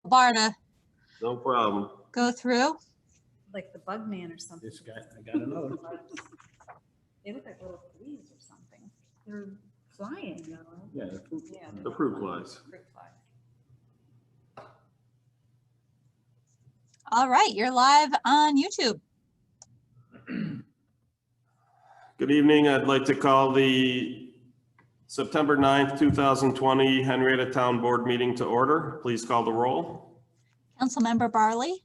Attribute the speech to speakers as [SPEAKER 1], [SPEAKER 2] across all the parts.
[SPEAKER 1] bar to
[SPEAKER 2] No problem.
[SPEAKER 1] go through.
[SPEAKER 3] Like the bug man or something.
[SPEAKER 4] I got another.
[SPEAKER 3] They look like little fleas or something. They're flying, you know?
[SPEAKER 4] Yeah.
[SPEAKER 3] Yeah.
[SPEAKER 2] The fruit flies.
[SPEAKER 3] Fruit flies.
[SPEAKER 1] All right, you're live on YouTube.
[SPEAKER 2] Good evening. I'd like to call the September 9th, 2020 Henrietta Town Board meeting to order. Please call the roll.
[SPEAKER 1] Councilmember Barley,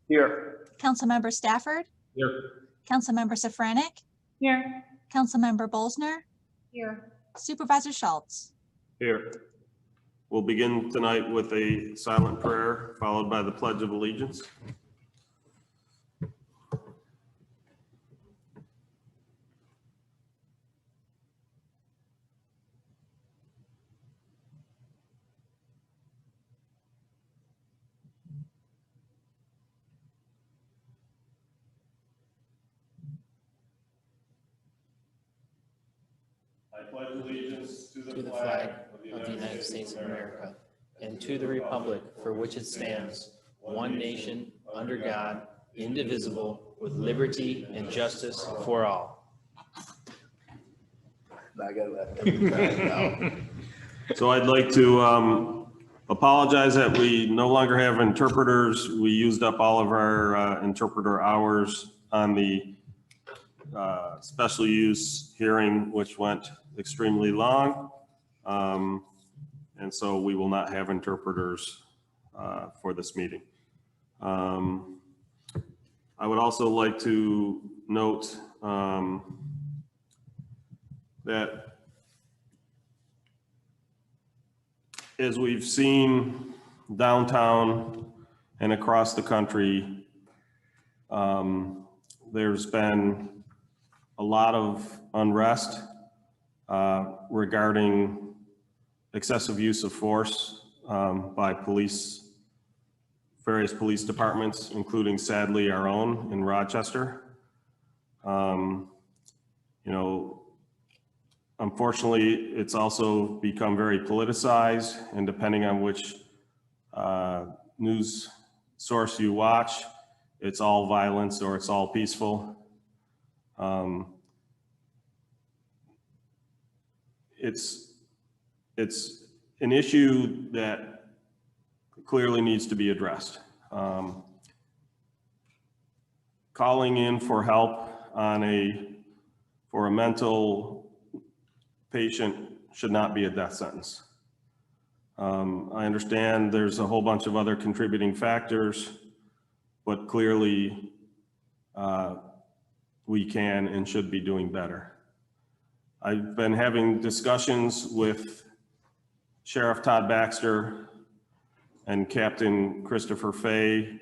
[SPEAKER 2] Here.
[SPEAKER 1] Councilmember Stafford,
[SPEAKER 2] Here.
[SPEAKER 1] Councilmember Safranek,
[SPEAKER 3] Here.
[SPEAKER 1] Councilmember Bolsner,
[SPEAKER 3] Here.
[SPEAKER 1] Supervisor Schultz.
[SPEAKER 2] Here. We'll begin tonight with a silent prayer followed by the Pledge of Allegiance. I pledge allegiance to
[SPEAKER 5] the flag of the United States of America and to the republic for which it stands, one nation, under God, indivisible, with liberty and justice for all.
[SPEAKER 2] So I'd like to apologize that we no longer have interpreters. We used up all of our interpreter hours on the special use hearing, which went extremely long. And so we will not have interpreters for this meeting. I would also like to note that as we've seen downtown and across the country, there's been a lot of unrest regarding excessive use of force by various police departments, including sadly our own in Rochester. You know, unfortunately, it's also become very politicized, and depending on which news source you watch, it's all violence or it's all peaceful. It's an issue that clearly needs to be addressed. Calling in for help for a mental patient should not be a death sentence. I understand there's a whole bunch of other contributing factors, but clearly we can and should be doing better. I've been having discussions with Sheriff Todd Baxter and Captain Christopher Fay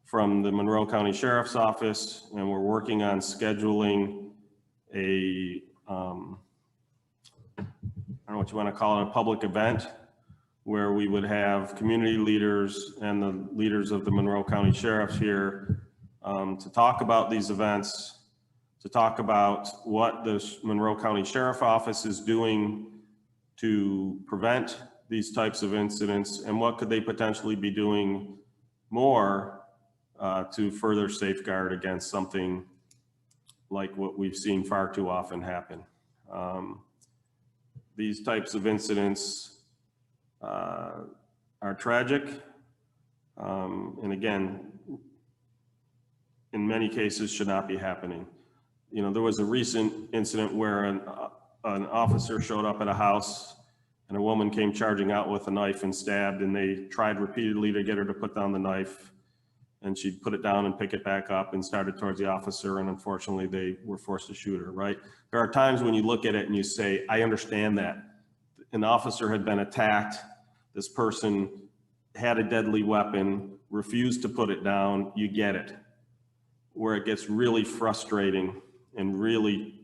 [SPEAKER 2] from the Monroe County Sheriff's Office, and we're working on scheduling a, I don't know what you want to call it, a public event where we would have community leaders and the leaders of the Monroe County Sheriffs here to talk about these events, to talk about what the Monroe County Sheriff Office is doing to prevent these types of incidents, and what could they potentially be doing more to further safeguard against something like what we've seen far too often happen. These types of incidents are tragic, and again, in many cases should not be happening. You know, there was a recent incident where an officer showed up at a house and a woman came charging out with a knife and stabbed, and they tried repeatedly to get her to put down the knife, and she put it down and pick it back up and started towards the officer, and unfortunately they were forced to shoot her, right? There are times when you look at it and you say, I understand that. An officer had been attacked, this person had a deadly weapon, refused to put it down, you get it. Where it gets really frustrating and really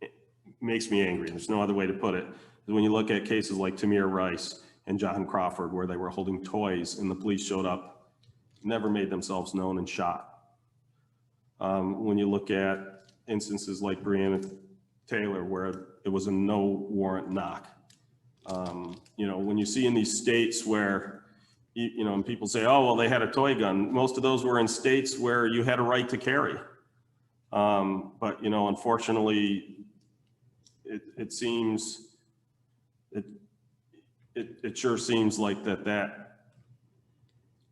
[SPEAKER 2] it makes me angry, there's no other way to put it, is when you look at cases like Tamir Rice and John Crawford, where they were holding toys and the police showed up, never made themselves known and shot. When you look at instances like Breonna Taylor, where it was a no warrant knock, You know, when you see in these states where, you know, and people say, oh, well, they had a toy gun. Most of those were in states where you had a right to carry. But, you know, unfortunately, it seems, it sure seems like that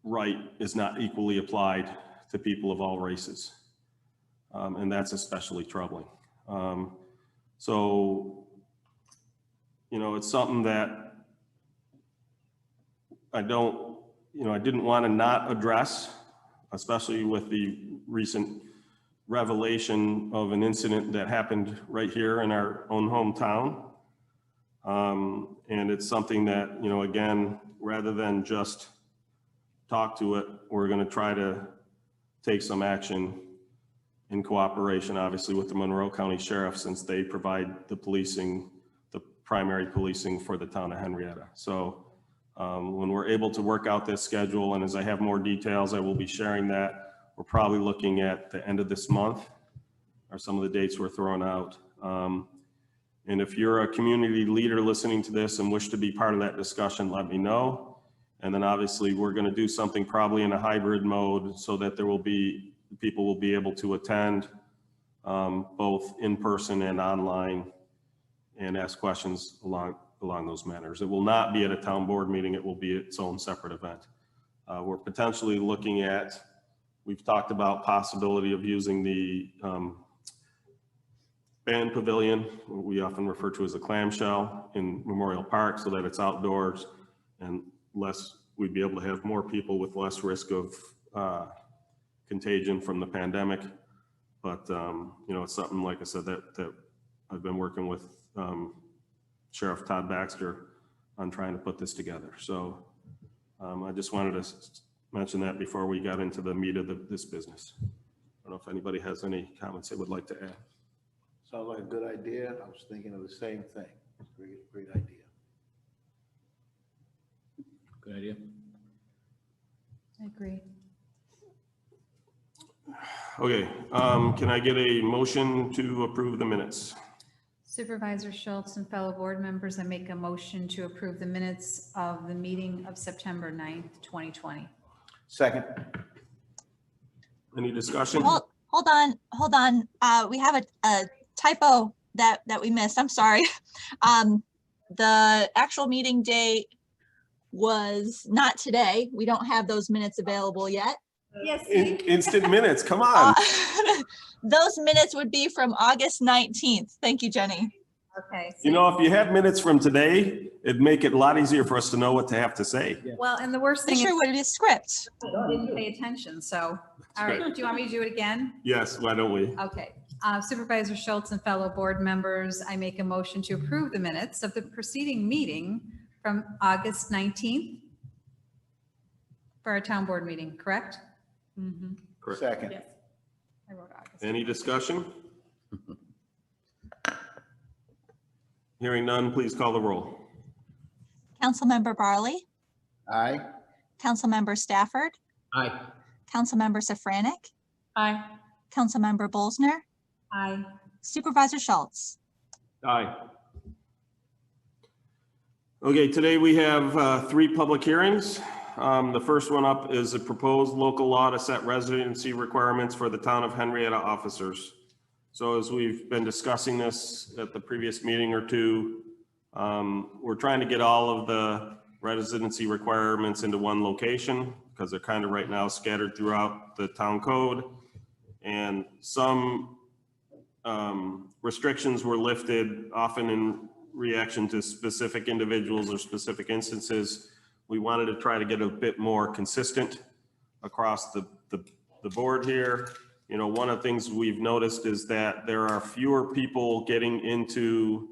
[SPEAKER 2] right is not equally applied to people of all races. And that's especially troubling. So, you know, it's something that I didn't want to not address, especially with the recent revelation of an incident that happened right here in our own hometown. And it's something that, you know, again, rather than just talk to it, we're going to try to take some action in cooperation, obviously, with the Monroe County Sheriff, since they provide the policing, the primary policing for the town of Henrietta. So when we're able to work out this schedule, and as I have more details, I will be sharing that. We're probably looking at the end of this month are some of the dates we're throwing out. And if you're a community leader listening to this and wish to be part of that discussion, let me know. And then obviously we're going to do something probably in a hybrid mode so that there will be, people will be able to attend both in person and online and ask questions along those manners. It will not be at a town board meeting. It will be its own separate event. We're potentially looking at, we've talked about possibility of using the band pavilion, what we often refer to as a clamshell, in Memorial Park, so that it's outdoors and less, we'd be able to have more people with less risk of contagion from the pandemic. But you know, it's something, like I said, that I've been working with Sheriff Todd Baxter on trying to put this together. So I just wanted to mention that before we got into the meat of this business. I don't know if anybody has any comments they would like to add.
[SPEAKER 4] Sounds like a good idea. I was thinking of the same thing. Great idea.
[SPEAKER 5] Good idea.
[SPEAKER 3] I agree.
[SPEAKER 2] Okay, can I get a motion to approve the minutes?
[SPEAKER 3] Supervisor Schultz and fellow board members, I make a motion to approve the minutes of the meeting of September 9th, 2020.
[SPEAKER 4] Second.
[SPEAKER 2] Any discussion?
[SPEAKER 1] Hold on. We have a typo that we missed. I'm sorry. The actual meeting date was not today. We don't have those minutes available yet.
[SPEAKER 3] Yes.
[SPEAKER 2] Instant minutes, come on.
[SPEAKER 1] Those minutes would be from August 19th. Thank you, Jenny.
[SPEAKER 3] Okay.
[SPEAKER 2] You know, if you had minutes from today, it'd make it a lot easier for us to know what to have to say.
[SPEAKER 3] Well, and the worst
[SPEAKER 1] They
[SPEAKER 3] thing
[SPEAKER 1] sure
[SPEAKER 3] is
[SPEAKER 1] would be a script.
[SPEAKER 3] I didn't pay attention. So, all right. Do you want me to do it again?
[SPEAKER 2] Yes, why don't we?
[SPEAKER 3] Okay. Supervisor Schultz and fellow board members, I make a motion to approve the minutes of the preceding meeting from August 19th for our town board meeting, correct?
[SPEAKER 2] Correct.
[SPEAKER 4] Second.
[SPEAKER 3] Yes. I wrote August.
[SPEAKER 2] Any discussion? Hearing none, please call the roll.
[SPEAKER 1] Councilmember Barley,
[SPEAKER 4] Aye.
[SPEAKER 1] Councilmember Stafford,
[SPEAKER 5] Aye.
[SPEAKER 1] Councilmember Safranek,
[SPEAKER 3] Aye.
[SPEAKER 1] Councilmember Bolsner,
[SPEAKER 3] Aye.
[SPEAKER 1] Supervisor Schultz.
[SPEAKER 2] Aye. Okay, today we have 3 public hearings. The first one up is a proposed local law to set residency requirements for the town of Henrietta officers. So as we've been discussing this at the previous meeting or two, we're trying to get all of the residency requirements into one location because they're kind of right now scattered throughout the town code. And some restrictions were lifted often in reaction to specific individuals or specific instances. We wanted to try to get a bit more consistent across the board here. You know, one of the things we've noticed is that there are fewer people getting into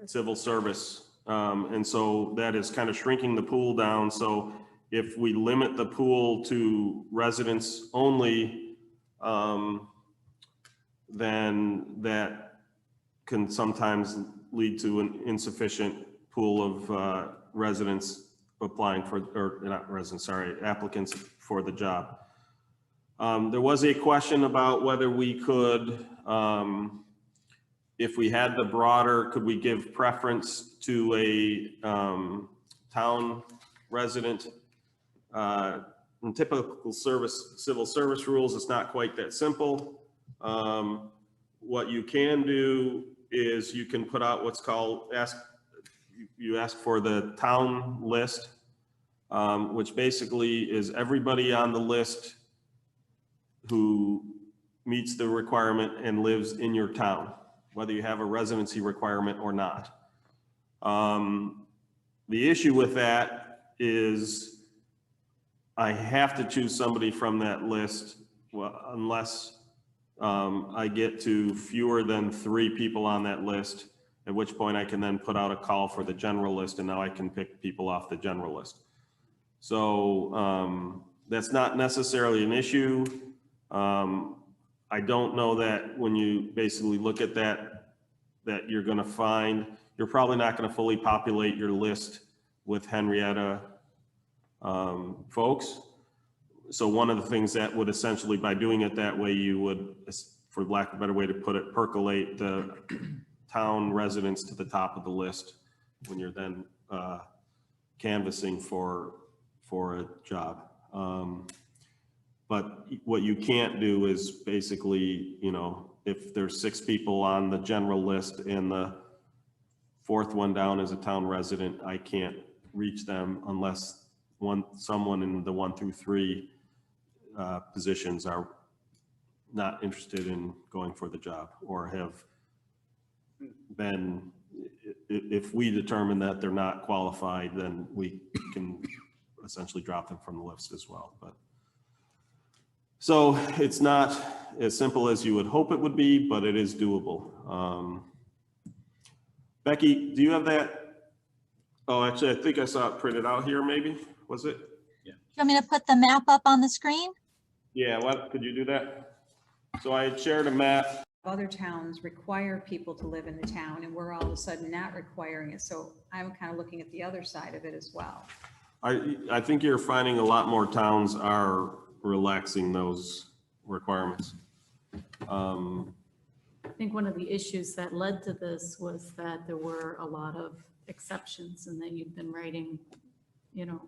[SPEAKER 2] civil service. And so that is kind of shrinking the pool down. So if we limit the pool to residents only, then that can sometimes lead to an insufficient pool of residents applying for, or not residents, sorry, applicants for the job. There was a question about whether we could if we had the broader, could we give preference to a town resident? In typical civil service rules, it's not quite that simple. What you can do is you can put out what's called, you ask for the town list, which basically is everybody on the list who meets the requirement and lives in your town, whether you have a residency requirement or not. The issue with that is I have to choose somebody from that list, well, unless I get to fewer than 3 people on that list, at which point I can then put out a call for the general list, and now I can pick people off the general list. So that's not necessarily an issue. I don't know that when you basically look at that you're going to find, you're probably not going to fully populate your list with Henrietta folks. So one of the things that would essentially, by doing it that way, you would, for lack of a better way to put it, percolate the town residents to the top of the list when you're then canvassing for a job. But what you can't do is basically, you know, if there's 6 people on the general list and the 4th one down is a town resident, I can't reach them unless someone in the 1 through 3 positions are not interested in going for the job, or have been, if we determine that they're not qualified, then we can essentially drop them from the list as well. But so it's not as simple as you would hope it would be, but it is doable. Becky, do you have that? Oh, actually, I think I saw it printed out here, maybe. Was it?
[SPEAKER 1] You want me to put the map up on the screen?
[SPEAKER 2] Yeah, what, could you do that? So I had shared a map.
[SPEAKER 3] Other towns require people to live in the town, and we're all of a sudden not requiring it. So I'm kind of looking at the other side of it as well.
[SPEAKER 2] I think you're finding a lot more towns are relaxing those requirements.
[SPEAKER 6] I think one of the issues that led to this was that there were a lot of exceptions, and that you've been writing, you know,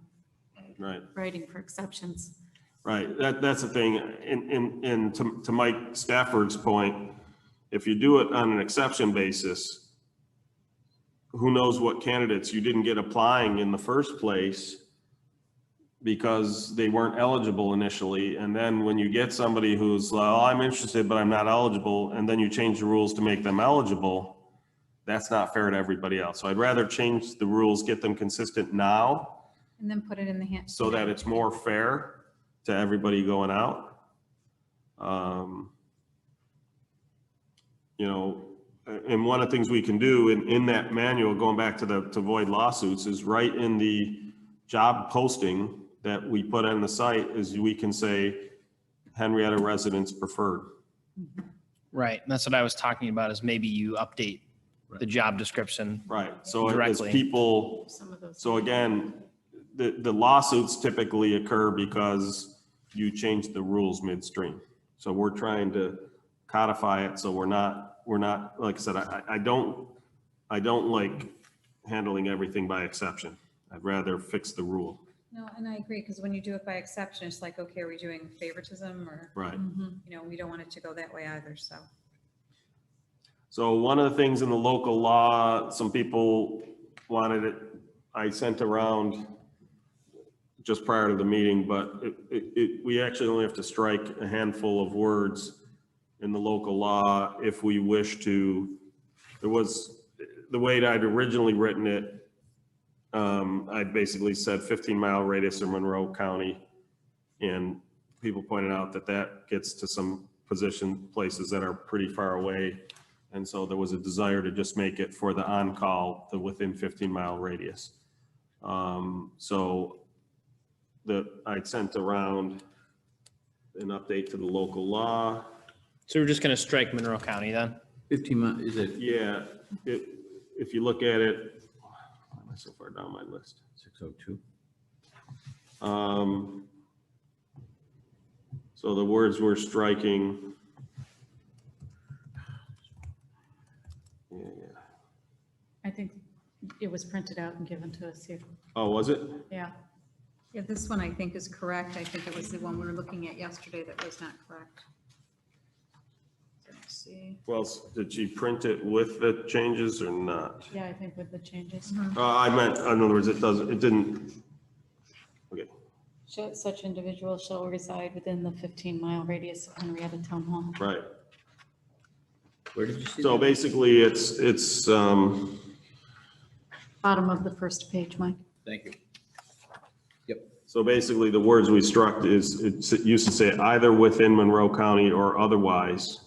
[SPEAKER 2] Right.
[SPEAKER 6] writing for exceptions.
[SPEAKER 2] Right, that's the thing, and to Mike Stafford's point, if you do it on an exception basis, who knows what candidates you didn't get applying in the first place because they weren't eligible initially, and then when you get somebody who's, well, I'm interested, but I'm not eligible, and then you change the rules to make them eligible, that's not fair to everybody else. So I'd rather change the rules, get them consistent now,
[SPEAKER 3] And then put it in the hands.
[SPEAKER 2] so that it's more fair to everybody going out. You know, and one of the things we can do in that manual, going back to to avoid lawsuits, is right in the job posting that we put on the site is we can say Henrietta residents preferred.
[SPEAKER 5] Right. And that's what I was talking about, is maybe you update the job description.
[SPEAKER 2] Right. So as
[SPEAKER 5] Directly.
[SPEAKER 2] people,
[SPEAKER 6] Some of those.
[SPEAKER 2] so again, the lawsuits typically occur because you change the rules midstream. So we're trying to codify it. So we're not, like I said, I don't like handling everything by exception. I'd rather fix the rule.
[SPEAKER 3] No, and I agree, because when you do it by exception, it's like, okay, are we doing favoritism, or,
[SPEAKER 2] Right.
[SPEAKER 3] you know, we don't want it to go that way either, so.
[SPEAKER 2] So one of the things in the local law, some people wanted it, I sent around just prior to the meeting, but we actually only have to strike a handful of words in the local law if we wish to. There was, the way I'd originally written it, I basically said 15-mile radius of Monroe County, and people pointed out that that gets to some places that are pretty far away. And so there was a desire to just make it for the on-call, the within 15-mile radius. So I'd sent around an update to the local law.
[SPEAKER 5] So we're just going to strike Monroe County then?
[SPEAKER 4] 15 miles, is it
[SPEAKER 2] Yeah, if you look at it, why am I so far down my list?
[SPEAKER 4] 602?
[SPEAKER 2] So the words we're striking.
[SPEAKER 6] I think it was printed out and given to us here.
[SPEAKER 2] Oh, was it?
[SPEAKER 6] Yeah.
[SPEAKER 3] Yeah, this one I think is correct. I think it was the one we were looking at yesterday that was not correct. Let's see.
[SPEAKER 2] Well, did she print it with the changes or not?
[SPEAKER 6] Yeah, I think with the changes.
[SPEAKER 2] I meant, in other words, it didn't. Okay,
[SPEAKER 6] Such individuals shall reside within the 15-mile radius of Henrietta Town Hall.
[SPEAKER 2] right.
[SPEAKER 7] Where did you see
[SPEAKER 2] So
[SPEAKER 7] that?
[SPEAKER 2] basically, it's
[SPEAKER 6] Bottom of the first page, Mike.
[SPEAKER 7] Thank you.
[SPEAKER 2] so basically the words we struck is, it used to say either within Monroe County or otherwise.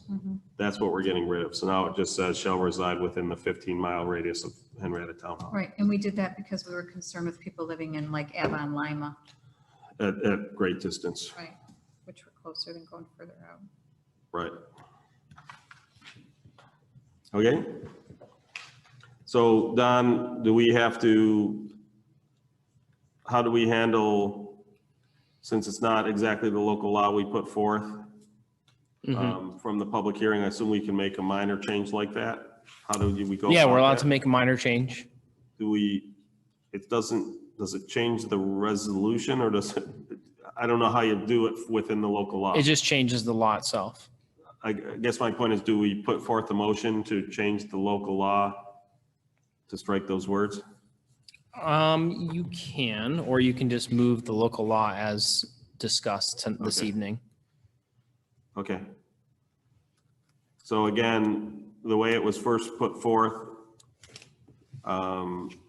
[SPEAKER 2] That's what we're getting rid of. So now it just says shall reside within the 15-mile radius of Henrietta Town Hall
[SPEAKER 3] Right, and we did that because we were concerned with people living in like Avon, Lima,
[SPEAKER 2] at great distance.
[SPEAKER 3] right, which were closer than going further out.
[SPEAKER 2] Right. Okay. So Don, do we have to, how do we handle, since it's not exactly the local law we put forth from the public hearing, I assume we can make a minor change like that? How do we go?
[SPEAKER 5] Yeah, we're
[SPEAKER 2] about
[SPEAKER 5] allowed
[SPEAKER 2] that?
[SPEAKER 5] to make a minor change.
[SPEAKER 2] Do we, does it change the resolution or does it, I don't know how you do it within the local law.
[SPEAKER 5] It just changes the law itself.
[SPEAKER 2] I guess my point is, do we put forth a motion to change the local law to strike those words?
[SPEAKER 5] You can, or you can just move the local law as discussed this
[SPEAKER 2] Okay.
[SPEAKER 5] evening.
[SPEAKER 2] Okay. So again, the way it was first put forth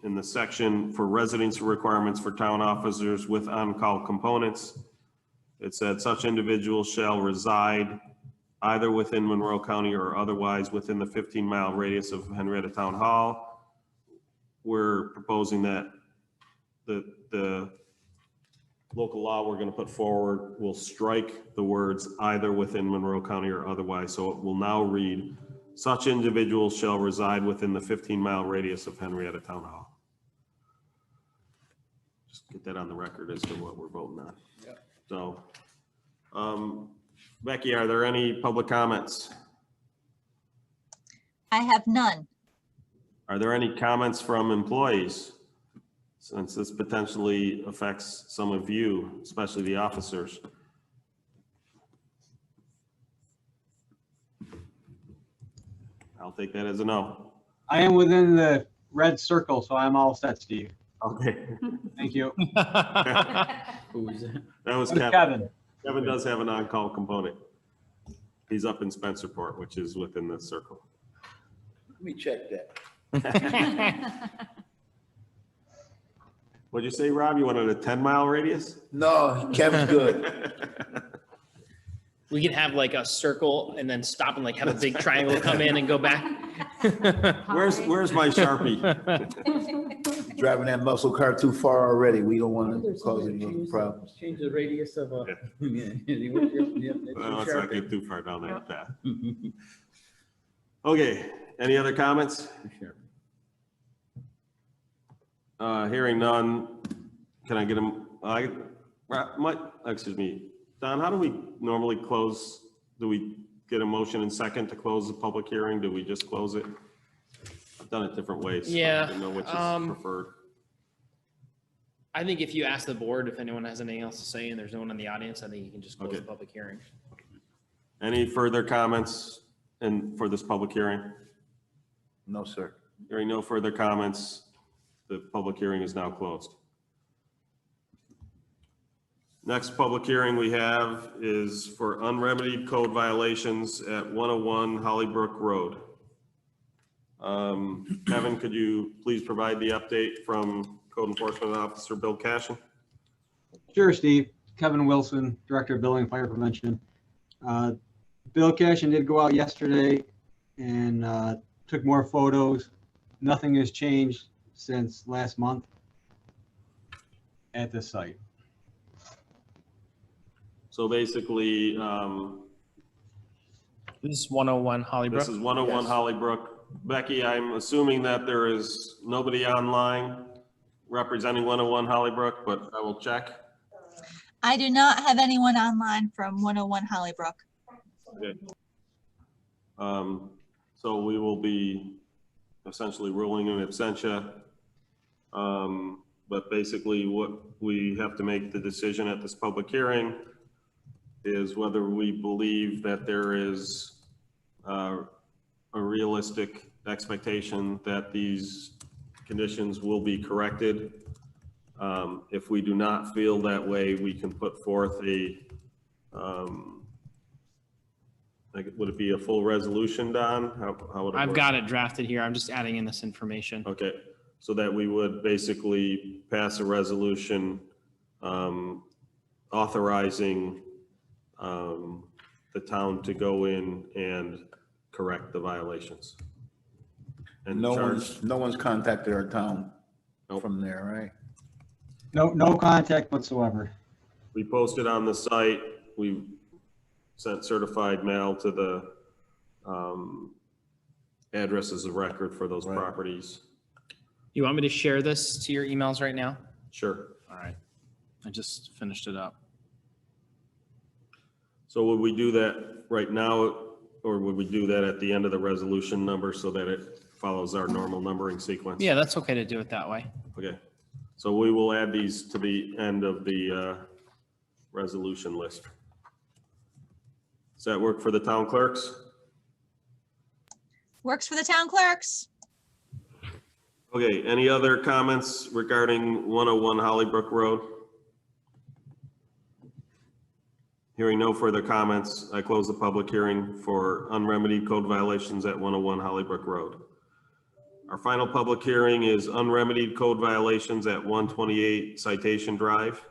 [SPEAKER 2] in the section for residency requirements for town officers with on-call components, it said such individuals shall reside either within Monroe County or otherwise within the 15-mile radius of Henrietta Town Hall. We're proposing that the local law we're going to put forward will strike the words either within Monroe County or otherwise. So it will now read, such individuals shall reside within the 15-mile radius of Henrietta Town Hall. Just get that on the record as to what we're voting on.
[SPEAKER 7] Yep.
[SPEAKER 2] So, Becky, are there any public comments?
[SPEAKER 1] I have none.
[SPEAKER 2] Are there any comments from employees? Since this potentially affects some of you, especially the officers. I'll take that as a no.
[SPEAKER 8] I am within the red circle, so I'm all set, Steve.
[SPEAKER 2] Okay.
[SPEAKER 8] Thank you.
[SPEAKER 7] Who was that?
[SPEAKER 2] That was
[SPEAKER 8] That's
[SPEAKER 2] Kevin.
[SPEAKER 8] Kevin.
[SPEAKER 2] Kevin does have an on-call component. He's up in Spencerport, which is within the circle.
[SPEAKER 4] Let me check that.
[SPEAKER 2] What'd you say, Rob? You wanted a 10-mile radius?
[SPEAKER 4] No, Kevin's good.
[SPEAKER 5] We could have like a circle and then stop and like have a big triangle come in and go back.
[SPEAKER 2] Where's my Sharpie?
[SPEAKER 4] Driving that muscle car too far already. We don't want to cause any other problems.
[SPEAKER 7] Change the radius of a.
[SPEAKER 2] Well, let's not get too far down that path. Okay, any other comments? Hearing none, can I get them? Excuse me, Don, how do we normally close? Do we get a motion and second to close the public hearing? Do we just close it? I've done it different ways. So
[SPEAKER 5] Yeah,
[SPEAKER 2] I don't know which is preferred.
[SPEAKER 5] I think if you ask the board if anyone has anything else to say and there's no one in the audience, I think you can just close
[SPEAKER 2] Okay.
[SPEAKER 5] the public hearing.
[SPEAKER 2] Any further comments for this public hearing?
[SPEAKER 4] No, sir.
[SPEAKER 2] Hearing no further comments, the public hearing is now closed. Next public hearing we have is for unremedied code violations at 101 Hollybrook Road. Kevin, could you please provide the update from Code Enforcement Officer Bill Cashin?
[SPEAKER 8] Sure, Steve. Kevin Wilson, Director of Building and Fire Prevention. Bill Cashin did go out yesterday and took more photos. Nothing has changed since last month at the site.
[SPEAKER 2] So basically,
[SPEAKER 5] This is 101
[SPEAKER 2] this
[SPEAKER 5] Hollybrook.
[SPEAKER 2] is 101
[SPEAKER 4] Yes.
[SPEAKER 2] Hollybrook. Becky, I'm assuming that there is nobody online representing 101 Hollybrook, but I will check.
[SPEAKER 1] I do not have anyone online from 101 Hollybrook.
[SPEAKER 2] Okay. So we will be essentially ruling in absentia. But basically what we have to make the decision at this public hearing is whether we believe that there is a realistic expectation that these conditions will be corrected. If we do not feel that way, we can put forth a, would it be a full resolution, Don? How would it
[SPEAKER 5] I've
[SPEAKER 2] work?
[SPEAKER 5] got it drafted here. I'm just adding in this information.
[SPEAKER 2] Okay, so that we would basically pass a resolution authorizing the town to go in and correct the violations. And
[SPEAKER 4] No
[SPEAKER 2] charge,
[SPEAKER 4] one's contacted our town
[SPEAKER 2] Nope.
[SPEAKER 4] from there, right?
[SPEAKER 8] No contact whatsoever.
[SPEAKER 2] we posted on the site, we sent certified mail to the addresses of record for those
[SPEAKER 4] Right.
[SPEAKER 2] properties.
[SPEAKER 5] You want me to share this to your emails right now?
[SPEAKER 2] Sure.
[SPEAKER 5] All right. I just finished it up.
[SPEAKER 2] So would we do that right now, or would we do that at the end of the resolution number so that it follows our normal numbering sequence?
[SPEAKER 5] Yeah, that's okay to do it that way.
[SPEAKER 2] Okay, so we will add these to the end of the resolution list. Does that work for the town clerks?
[SPEAKER 1] Works for the town clerks.
[SPEAKER 2] Okay, any other comments regarding 101 Hollybrook Road? Hearing no further comments, I close the public hearing for unremedied code violations at 101 Hollybrook Road. Our final public hearing is unremedied code violations at 128 Citation Drive.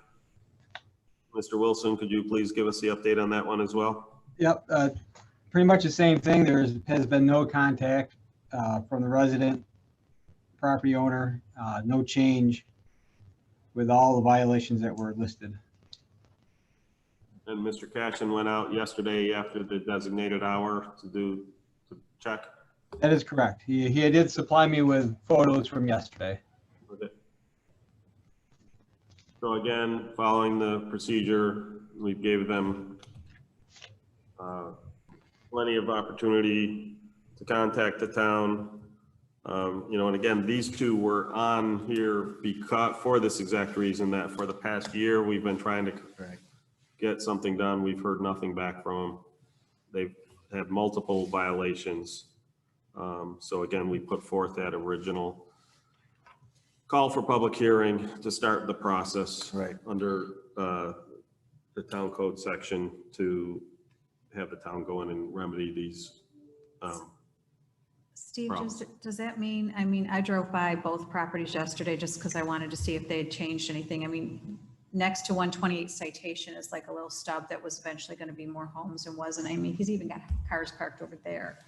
[SPEAKER 2] Mr. Wilson, could you please give us the update on that one as well?
[SPEAKER 8] Yep, pretty much the same thing. Has been no contact from the resident, property owner, no change with all the violations that were listed.
[SPEAKER 2] And Mr. Cashin went out yesterday after the designated hour to check.
[SPEAKER 8] That is correct. He did supply me with photos from yesterday.
[SPEAKER 2] Okay. So again, following the procedure, we gave them plenty of opportunity to contact the town. And again, these two were on here because for this exact reason, that for the past year, we've been trying to get something done. We've heard nothing back from them. They've had multiple violations. So again, we put forth that original call for public hearing to start the process
[SPEAKER 4] Right.
[SPEAKER 2] under the town code section to have the town go in and remedy these.
[SPEAKER 3] Steve,
[SPEAKER 2] Problems.
[SPEAKER 3] does that mean, I drove by both properties yesterday just because I wanted to see if they had changed anything. Next to 128 Citation is like a little stub that was eventually going to be more homes and wasn't. He's even got cars parked over there.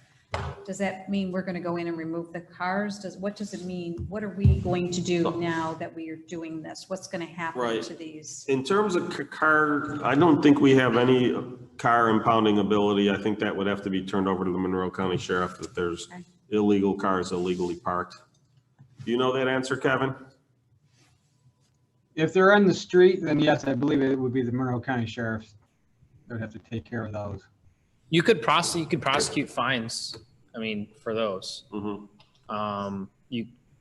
[SPEAKER 3] Does that mean we're going to go in and remove the cars? What does it mean? What are we going to do now that we are doing this? What's going to happen
[SPEAKER 2] Right.
[SPEAKER 3] to these?
[SPEAKER 2] In terms of car, I don't think we have any car impounding ability. I think that would have to be turned over to the Monroe County Sheriff if there's
[SPEAKER 3] Okay.
[SPEAKER 2] illegal cars illegally parked. Do you know that answer, Kevin?
[SPEAKER 8] If they're on the street, then yes, I believe it would be the Monroe County Sheriff's that would have to take care of those.
[SPEAKER 5] You could prosecute fines. For those.
[SPEAKER 2] Mm-hmm.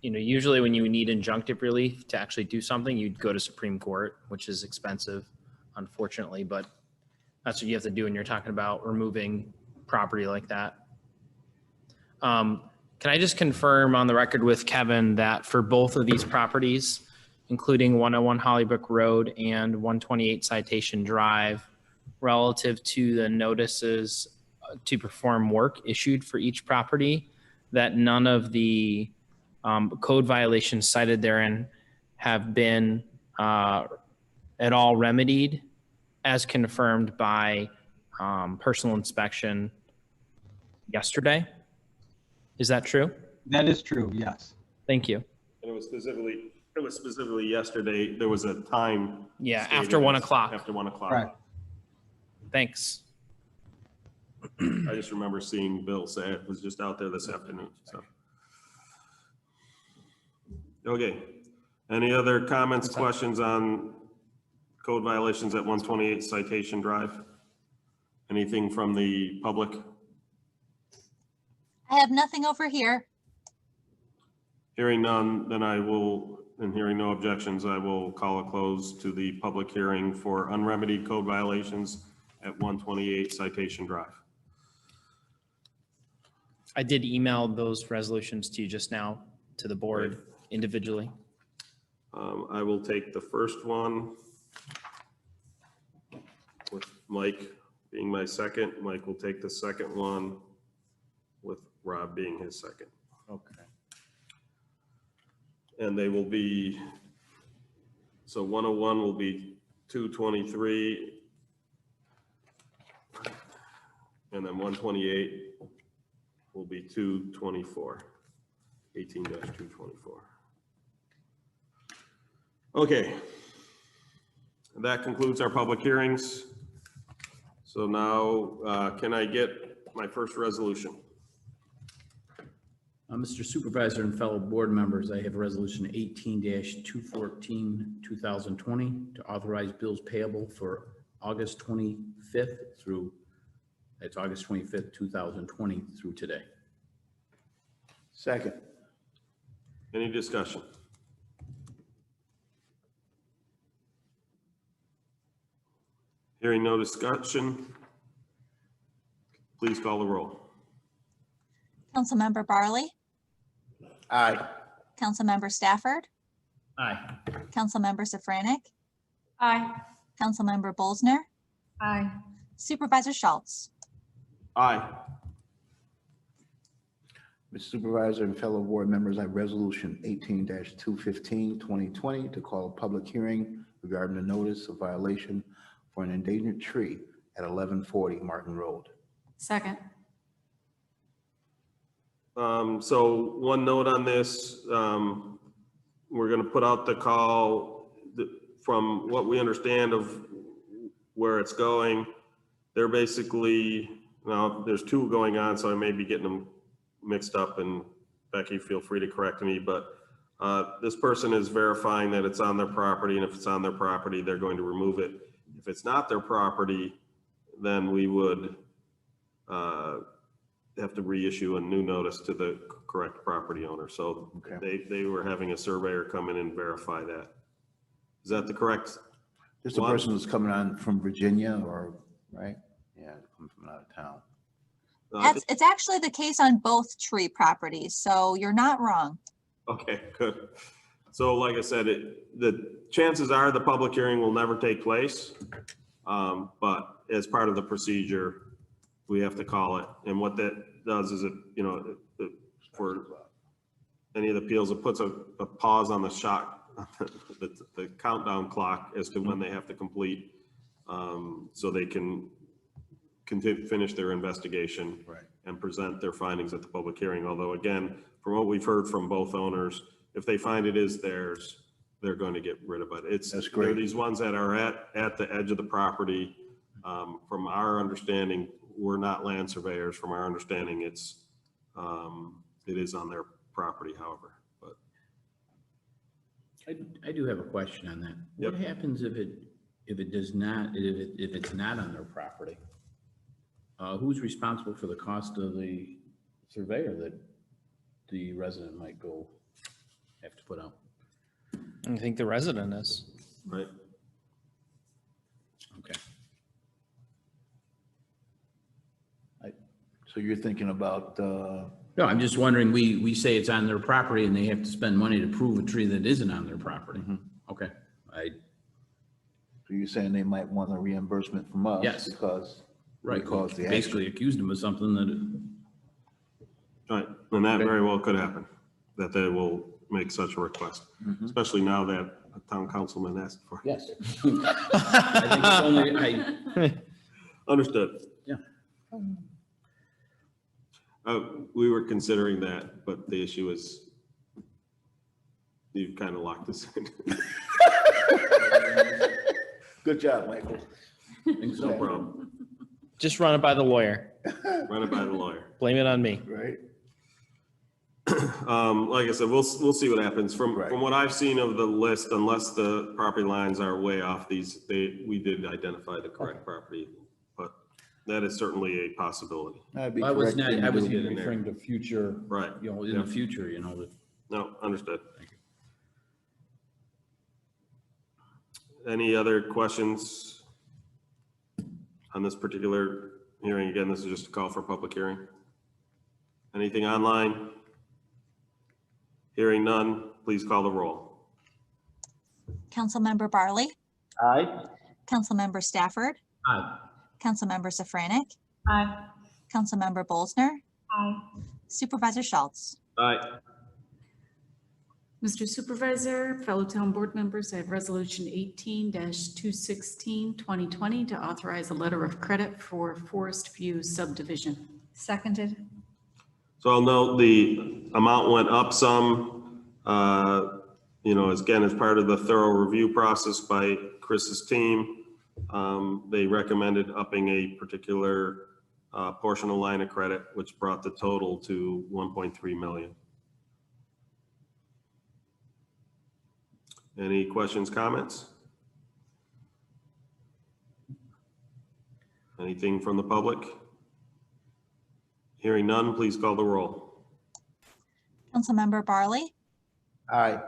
[SPEAKER 5] Usually when you need injunctive relief to actually do something, you'd go to Supreme Court, which is expensive, unfortunately, but that's what you have to do when you're talking about removing property like that. Can I just confirm on the record with Kevin that for both of these properties, including 101 Hollybrook Road and 128 Citation Drive, relative to the notices to perform work issued for each property, that none of the code violations cited therein have been at all remedied as confirmed by personal inspection yesterday? Is that true?
[SPEAKER 8] That is true, yes.
[SPEAKER 5] Thank you.
[SPEAKER 2] And it was specifically yesterday, there was a time.
[SPEAKER 5] Yeah,
[SPEAKER 2] stated
[SPEAKER 5] after 1
[SPEAKER 2] as-
[SPEAKER 5] o'clock.
[SPEAKER 2] After 1 o'clock.
[SPEAKER 8] Right.
[SPEAKER 5] Thanks.
[SPEAKER 2] I just remember seeing Bill say it was just out there this afternoon, so. Okay, any other comments, questions on code violations at 128 Citation Drive? Anything from the public?
[SPEAKER 1] I have nothing over here.
[SPEAKER 2] Hearing none, then I will, and hearing no objections, I will call a close to the public hearing for unremedied code violations at 128 Citation Drive.
[SPEAKER 5] I did email those resolutions to you just now, to the board individually.
[SPEAKER 2] I will take the first one with Mike being my second. Mike will take the second one with Rob being his second.
[SPEAKER 5] Okay.
[SPEAKER 2] And they will be, so 101 will be 223. And then 128 will be 224, 18-224. Okay. And that concludes our public hearings. So now can I get my first resolution?
[SPEAKER 7] Mr. Supervisor and fellow board members, I have resolution 18-214, 2020 to authorize bills payable for August 25th through, it's August 25th, 2020 through today.
[SPEAKER 4] Second.
[SPEAKER 2] Any discussion? Hearing no discussion, please call the roll.
[SPEAKER 1] Councilmember Barley,
[SPEAKER 4] Aye.
[SPEAKER 1] Councilmember Stafford,
[SPEAKER 7] Aye.
[SPEAKER 1] Councilmember Safranek,
[SPEAKER 3] Aye.
[SPEAKER 1] Councilmember Bolzner,
[SPEAKER 3] Aye.
[SPEAKER 1] Supervisor Schultz.
[SPEAKER 2] Aye.
[SPEAKER 4] Mr. Supervisor and fellow board members, I have resolution 18-215, 2020 to call a public hearing regarding the notice of violation for an endangered tree at 1140 Martin Road.
[SPEAKER 6] Second.
[SPEAKER 2] So one note on this, we're going to put out the call from what we understand of where it's going. They're basically, now there's two going on, so I may be getting them mixed up, and Becky, feel free to correct me, but this person is verifying that it's on their property, and if it's on their property, they're going to remove it. If it's not their property, then we would have to reissue a new notice to the correct property owner. So
[SPEAKER 4] Okay.
[SPEAKER 2] they were having a surveyor come in and verify that. Is that the correct?
[SPEAKER 4] This is the person who's coming on from Virginia or, right? Yeah, coming from out of town.
[SPEAKER 1] It's actually the case on both tree properties, so you're not wrong.
[SPEAKER 2] Okay, good. So like I said, the chances are the public hearing will never take place. But as part of the procedure, we have to call it. And what that does is for any of the appeals, it puts a pause on the shot, the countdown clock as to when they have to complete, so they can finish their investigation and present their findings at the public hearing. Although again, from what we've heard from both owners, if they find it is theirs, they're going to get rid of it.
[SPEAKER 4] That's great.
[SPEAKER 2] There are these ones that are at the edge of the property. From our understanding, we're not land surveyors. From our understanding, it is on their property, however. But
[SPEAKER 7] I do have a question on that. What happens if it's not on their property? Who's responsible for the cost of the surveyor that the resident might go have to put out?
[SPEAKER 5] I think the resident is.
[SPEAKER 2] right.
[SPEAKER 7] Okay.
[SPEAKER 4] So you're thinking about,
[SPEAKER 7] No, I'm just wondering, we say it's on their property and they have to spend money to prove a tree that isn't on their property. Okay.
[SPEAKER 4] so you're saying they might want a reimbursement from us?
[SPEAKER 7] Yes.
[SPEAKER 4] Because
[SPEAKER 7] Right,
[SPEAKER 4] we caused the
[SPEAKER 7] basically
[SPEAKER 4] action.
[SPEAKER 7] accused them of something that,
[SPEAKER 2] Right, and that
[SPEAKER 7] Okay.
[SPEAKER 2] very well could happen, that they will make such a request, especially now that a town councilman asked for it.
[SPEAKER 7] yes. I think it's only,
[SPEAKER 2] Understood.
[SPEAKER 7] Yeah.
[SPEAKER 2] We were considering that, but the issue is you've kind of locked us in.
[SPEAKER 4] Good job, Michael.
[SPEAKER 2] No problem.
[SPEAKER 5] Just run it by the lawyer.
[SPEAKER 2] Run it by the lawyer.
[SPEAKER 5] Blame it on me.
[SPEAKER 4] Right?
[SPEAKER 2] Like I said, we'll see what happens. From
[SPEAKER 4] Right.
[SPEAKER 2] what I've seen of the list, unless the property lines are way off we did identify the correct property, but that is certainly a possibility.
[SPEAKER 4] That'd be
[SPEAKER 7] I was
[SPEAKER 4] correct
[SPEAKER 7] not,
[SPEAKER 4] thing
[SPEAKER 7] I
[SPEAKER 4] to
[SPEAKER 7] was
[SPEAKER 4] do.
[SPEAKER 2] get in there.
[SPEAKER 7] referring to future,
[SPEAKER 2] Right.
[SPEAKER 7] in
[SPEAKER 2] Yeah.
[SPEAKER 7] the future, that
[SPEAKER 2] No, understood. Any other questions on this particular hearing? Again, this is just a call for public hearing. Anything online? Hearing none, please call the roll.
[SPEAKER 1] Councilmember Barley,
[SPEAKER 4] Aye.
[SPEAKER 1] Councilmember Stafford,
[SPEAKER 7] Aye.
[SPEAKER 1] Councilmember Safranek,
[SPEAKER 6] Aye.
[SPEAKER 1] Councilmember Bolzner,
[SPEAKER 6] Aye.
[SPEAKER 1] Supervisor Schultz.
[SPEAKER 2] Aye.
[SPEAKER 6] Mr. Supervisor, fellow town board members, I have resolution 18-216, 2020 to authorize a letter of credit for Forest View subdivision.
[SPEAKER 3] Seconded.
[SPEAKER 2] So I'll note the amount went up some, you know, again, as part of the thorough review process by Chris's team. They recommended upping a particular portion of line of credit, which brought the total to 1.3 million. Any questions, comments? Anything from the public? Hearing none, please call the roll.
[SPEAKER 1] Councilmember Barley,
[SPEAKER 4] Aye.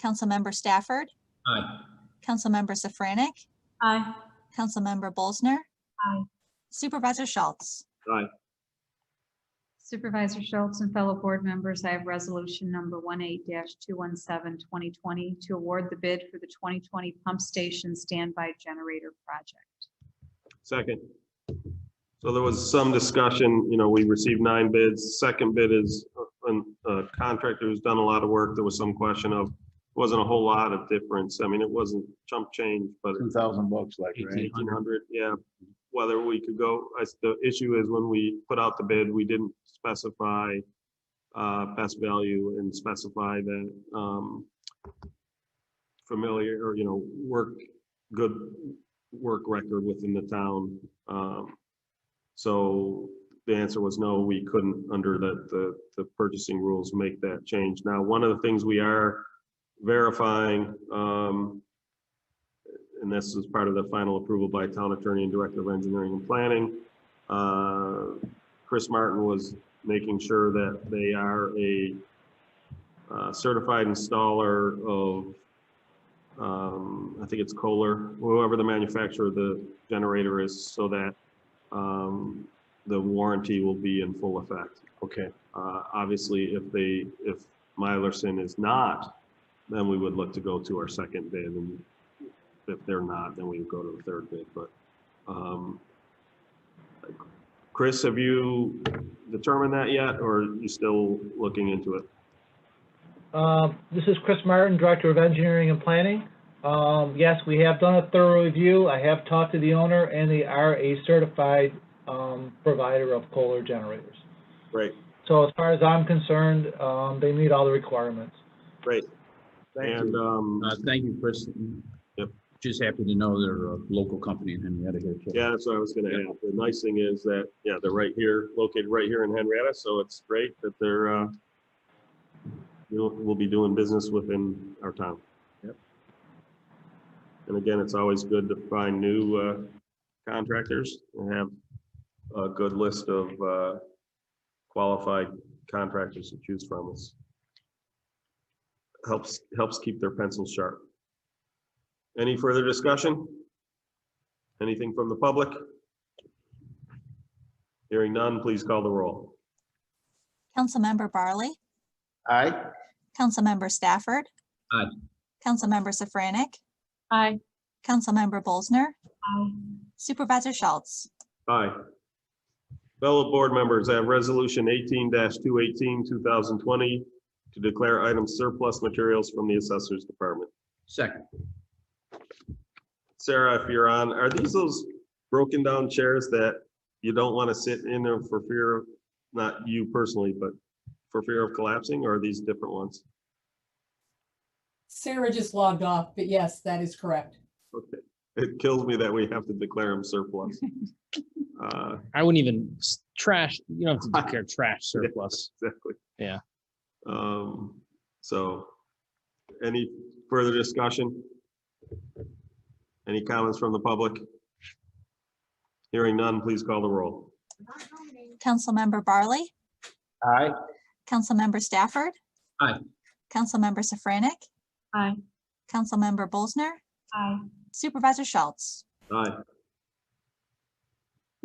[SPEAKER 1] Councilmember Stafford,
[SPEAKER 7] Aye.
[SPEAKER 1] Councilmember Safranek,
[SPEAKER 6] Aye.
[SPEAKER 1] Councilmember Bolzner.
[SPEAKER 6] Aye.
[SPEAKER 1] Supervisor Schultz.
[SPEAKER 2] Aye.
[SPEAKER 3] Supervisor Schultz and fellow board members, I have resolution number 18-217, 2020 to award the bid for the 2020 pump station standby generator project.
[SPEAKER 2] Second. So there was some discussion, you know, we received 9 bids. Second bid is a contractor who's done a lot of work. There was some question of, wasn't a whole lot of difference. I mean, it wasn't chump change, but
[SPEAKER 4] $2,000 like, right?
[SPEAKER 2] 1,800, yeah. Whether we could go, the issue is when we put out the bid, we didn't specify best value and specify that familiar or, you know, good work record within the town. So the answer was no, we couldn't, under the purchasing rules, make that change. Now, one of the things we are verifying, and this is part of the final approval by town attorney and director of engineering and planning. Chris Martin was making sure that they are a certified installer of, I think it's Kohler, whoever the manufacturer of the generator is, so that the warranty will be in full effect.
[SPEAKER 4] Okay.
[SPEAKER 2] Obviously, if Mylerson is not, then we would look to go to our second bid, and if they're not, then we would go to the third bid. But Chris, have you determined that yet, or are you still looking into it?
[SPEAKER 9] This is Chris Martin, Director of Engineering and Planning. Yes, we have done a thorough review. I have talked to the owner, and they are a certified provider of Kohler generators.
[SPEAKER 2] Great.
[SPEAKER 9] So as far as I'm concerned, they meet all the requirements.
[SPEAKER 2] Great.
[SPEAKER 4] Thank
[SPEAKER 2] And
[SPEAKER 7] Thank you, Chris.
[SPEAKER 2] Yep.
[SPEAKER 7] Just happy to know they're a local company in Henrietta here. too.
[SPEAKER 2] yeah, that's what I was going to add. The nice thing is that, yeah, they're right here, located right here in Henrietta, so it's great that they're we'll be doing business within our town. Yep. And again, it's always good to find new contractors and have a good list of qualified contractors to choose from. It helps keep their pencils sharp. Any further discussion? Anything from the public? Hearing none, please call the roll.
[SPEAKER 1] Councilmember Barley,
[SPEAKER 4] Aye.
[SPEAKER 1] Councilmember Stafford.
[SPEAKER 7] Aye.
[SPEAKER 1] Councilmember Safranek,
[SPEAKER 6] Aye.
[SPEAKER 1] Councilmember Bolzner,
[SPEAKER 6] Aye.
[SPEAKER 1] Supervisor Schultz.
[SPEAKER 2] Aye. Fellow board members, I have resolution 18-218, 2020 to declare items surplus materials from the assessors department.
[SPEAKER 7] Second.
[SPEAKER 2] Sarah, if you're on, are these those broken down chairs that you don't want to sit in there for fear of, not you personally, but for fear of collapsing, or are these different ones?
[SPEAKER 10] Sarah just logged off, but yes, that is correct.
[SPEAKER 2] Okay. It kills me that we have to declare them surplus.
[SPEAKER 5] I wouldn't even trash, you don't have to declare trash surplus.
[SPEAKER 2] Exactly.
[SPEAKER 5] Yeah.
[SPEAKER 2] So any further discussion? Any comments from the public? Hearing none, please call the roll.
[SPEAKER 1] Councilmember Barley,
[SPEAKER 4] Aye.
[SPEAKER 1] Councilmember Stafford.
[SPEAKER 7] Aye.
[SPEAKER 1] Councilmember Safranek,
[SPEAKER 6] Aye.
[SPEAKER 1] Councilmember Bolsner,
[SPEAKER 3] Aye.
[SPEAKER 1] Supervisor Schultz.
[SPEAKER 2] Aye.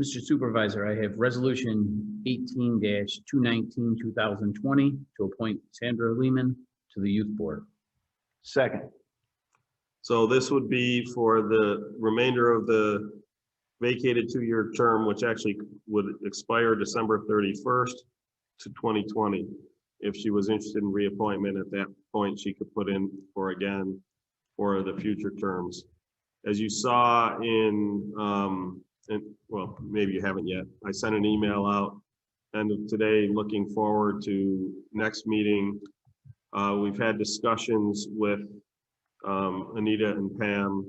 [SPEAKER 7] Mr. Supervisor, I have resolution 18-219, 2020 to appoint Sandra Lehman to the Youth Board.
[SPEAKER 4] Second.
[SPEAKER 2] So this would be for the remainder of the vacated 2-year term, which actually would expire December 31st to 2020. If she was interested in reappointment at that point, she could put in for again for the future terms. As you saw well, maybe you haven't yet, I sent an email out end of today looking forward to next meeting. We've had discussions with Anita and Pam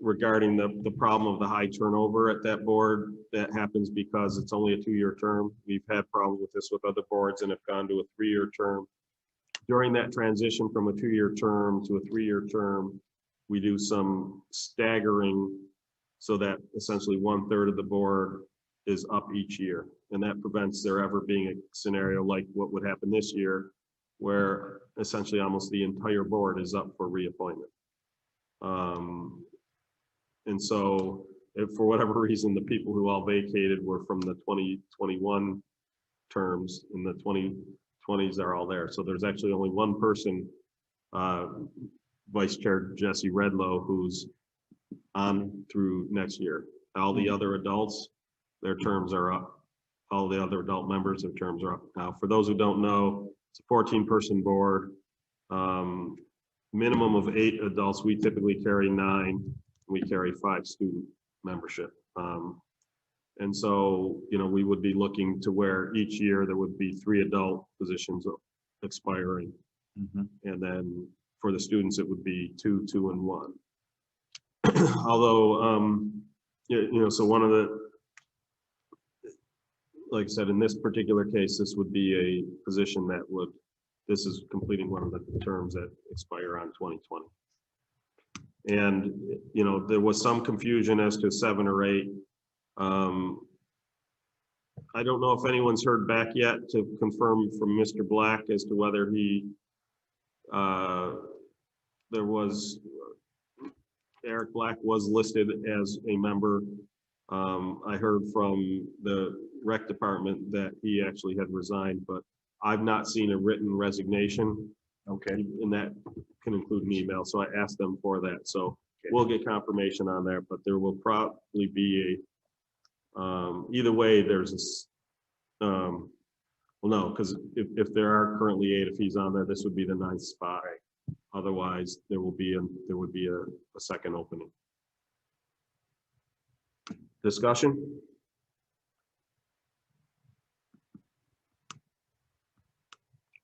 [SPEAKER 2] regarding the problem of the high turnover at that board. That happens because it's only a 2-year term. We've had problems with this with other boards and have gone to a 3-year term. During that transition from a 2-year term to a 3-year term, we do some staggering so that essentially 1/3 of the board is up each year. And that prevents there ever being a scenario like what would happen this year, where essentially almost the entire board is up for reappointment. And so if for whatever reason, the people who all vacated were from the 2021 terms and the 2020s are all there. So there's actually only one person, Vice Chair Jesse Redlow, who's on through next year. All the other adults, their terms are up. All the other adult members, their terms are up. Now, for those who don't know, it's a 14-person board. Minimum of 8 adults. We typically carry 9. We carry 5 student membership. And so, we would be looking to where each year there would be 3 adult positions expiring. And then for the students, it would be 2, 2, and 1. Although, so one of the, like I said, in this particular case, this would be a position that would, this is completing one of the terms that expire on 2020. And, there was some confusion as to 7 or 8. I don't know if anyone's heard back yet to confirm from Mr. Black as to whether he, Eric Black was listed as a member. I heard from the rec department that he actually had resigned, but I've not seen a written resignation.
[SPEAKER 4] Okay.
[SPEAKER 2] And that can include an email. So I asked them for that. So we'll get confirmation on there, but there will probably be a, either way, there's this, well, no, because if there are currently 8, if he's on there, this would be the 9th spot. Otherwise, there would be a second opening. Discussion?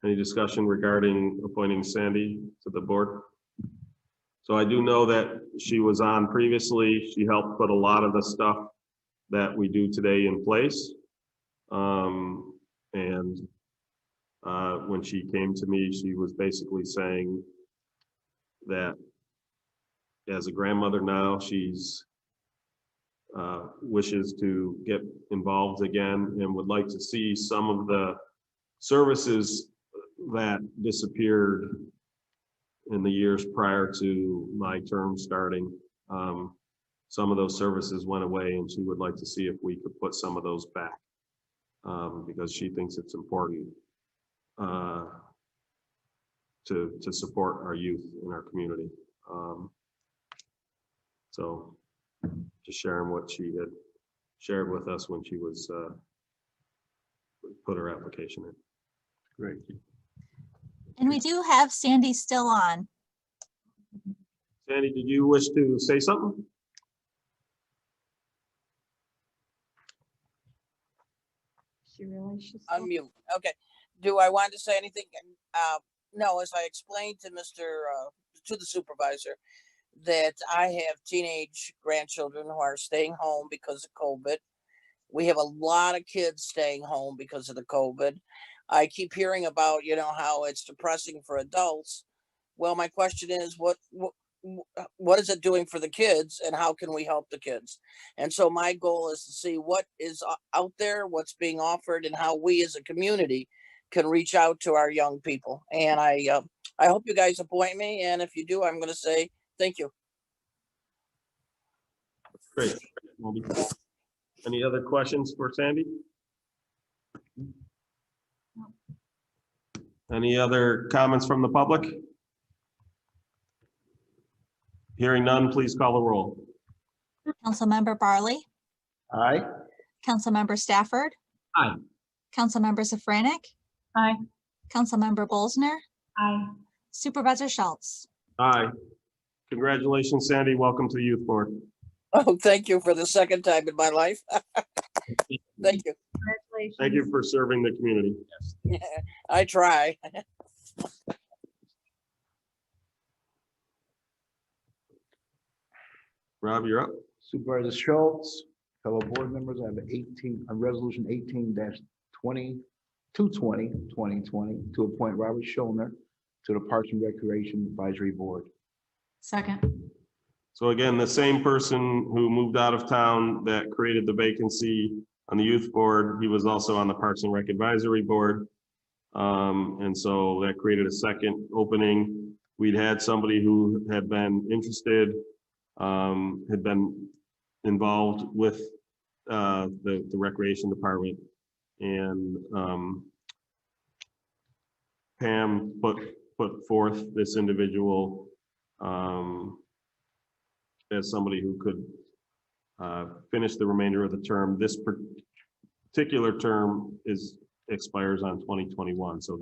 [SPEAKER 2] Any discussion regarding appointing Sandy to the board? So I do know that she was on previously. She helped put a lot of the stuff that we do today in place. When she came to me, she was basically saying that as a grandmother now, she's wishes to get involved again and would like to see some of the services that disappeared in the years prior to my term starting. Some of those services went away and she would like to see if we could put some of those back because she thinks it's important to support our youth in our community. So just sharing what she had shared with us when she was put her application in.
[SPEAKER 4] Great.
[SPEAKER 1] And we do have Sandy still on.
[SPEAKER 2] Sandy, did you wish to say something?
[SPEAKER 3] She realized she's.
[SPEAKER 11] Unmute. Okay. Do I want to say anything? No, as I explained to to the supervisor, that I have teenage grandchildren who are staying home because of COVID. We have a lot of kids staying home because of the COVID. I keep hearing about, how it's depressing for adults. Well, my question is, what is it doing for the kids and how can we help the kids? And so my goal is to see what is out there, what's being offered, and how we as a community can reach out to our young people. And I hope you guys appoint me. And if you do, I'm going to say thank you.
[SPEAKER 2] Great. Any other questions for Sandy? Any other comments from the public? Hearing none, please call the roll.
[SPEAKER 1] Councilmember Barley,
[SPEAKER 4] Aye.
[SPEAKER 1] Councilmember Stafford.
[SPEAKER 7] Aye.
[SPEAKER 1] Councilmember Safranek,
[SPEAKER 6] Aye.
[SPEAKER 1] Councilmember Bolzner,
[SPEAKER 6] Aye.
[SPEAKER 1] Supervisor Schultz.
[SPEAKER 2] Aye. Congratulations, Sandy. Welcome to the Youth Board.
[SPEAKER 11] Oh, thank you for the second time in my life. Thank you.
[SPEAKER 3] Congratulations.
[SPEAKER 2] Thank you for serving the community.
[SPEAKER 11] I try.
[SPEAKER 2] Rob, you're up.
[SPEAKER 4] Supervisor Schultz, fellow board members, I have resolution 18-20, 2020, to appoint Robert Schulner to the Parks and Recreation Advisory Board.
[SPEAKER 6] Second.
[SPEAKER 2] So again, the same person who moved out of town that created the vacancy on the youth board, he was also on the Parks and Rec Advisory Board. And so that created a second opening. We'd had somebody who had been interested, had been involved with the recreation department, and Pam put forth this individual as somebody who could finish the remainder of the term. This particular term expires on 2021, so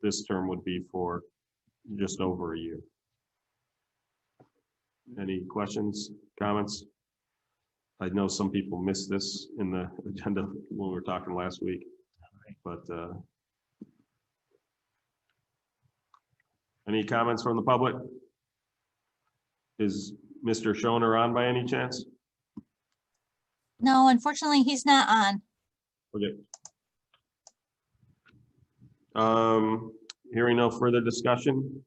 [SPEAKER 2] this term would be for just over a year. Any questions, comments? I know some people missed this in the agenda when we were talking last week, but any comments from the public? Is Mr. Schoner on by any chance?
[SPEAKER 1] No, unfortunately, he's not on.
[SPEAKER 2] Okay. Hearing no further discussion,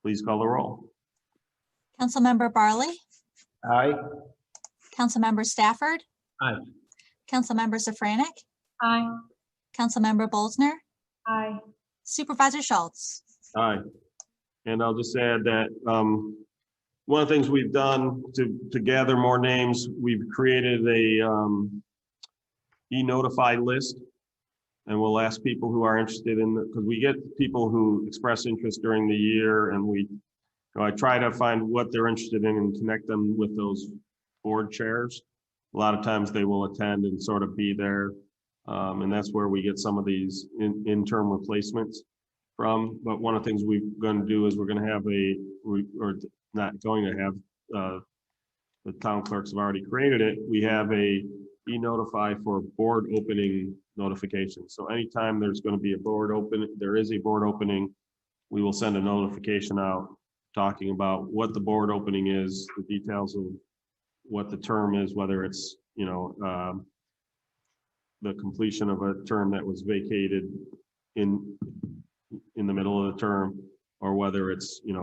[SPEAKER 2] please call the roll.
[SPEAKER 1] Councilmember Barley,
[SPEAKER 4] Aye.
[SPEAKER 1] Councilmember Stafford.
[SPEAKER 7] Aye.
[SPEAKER 1] Councilmember Safranek,
[SPEAKER 6] Aye.
[SPEAKER 1] Councilmember Bolzner,
[SPEAKER 6] Aye.
[SPEAKER 1] Supervisor Schultz.
[SPEAKER 2] Aye. And I'll just add that one of the things we've done to gather more names, we've created a e-notify list, and we'll ask people who are interested in, because we get people who express interest during the year, and I try to find what they're interested in and connect them with those board chairs. A lot of times they will attend and sort of be there, and that's where we get some of these interim replacements from. But one of the things we're going to do is we're going to have the town clerks have already created it. We have a e-notify for board opening notifications. So anytime there's going to be a board open, there is a board opening, we will send a notification out talking about what the board opening is, the details of what the term is, whether it's, the completion of a term that was vacated in the middle of the term, or whether it's, in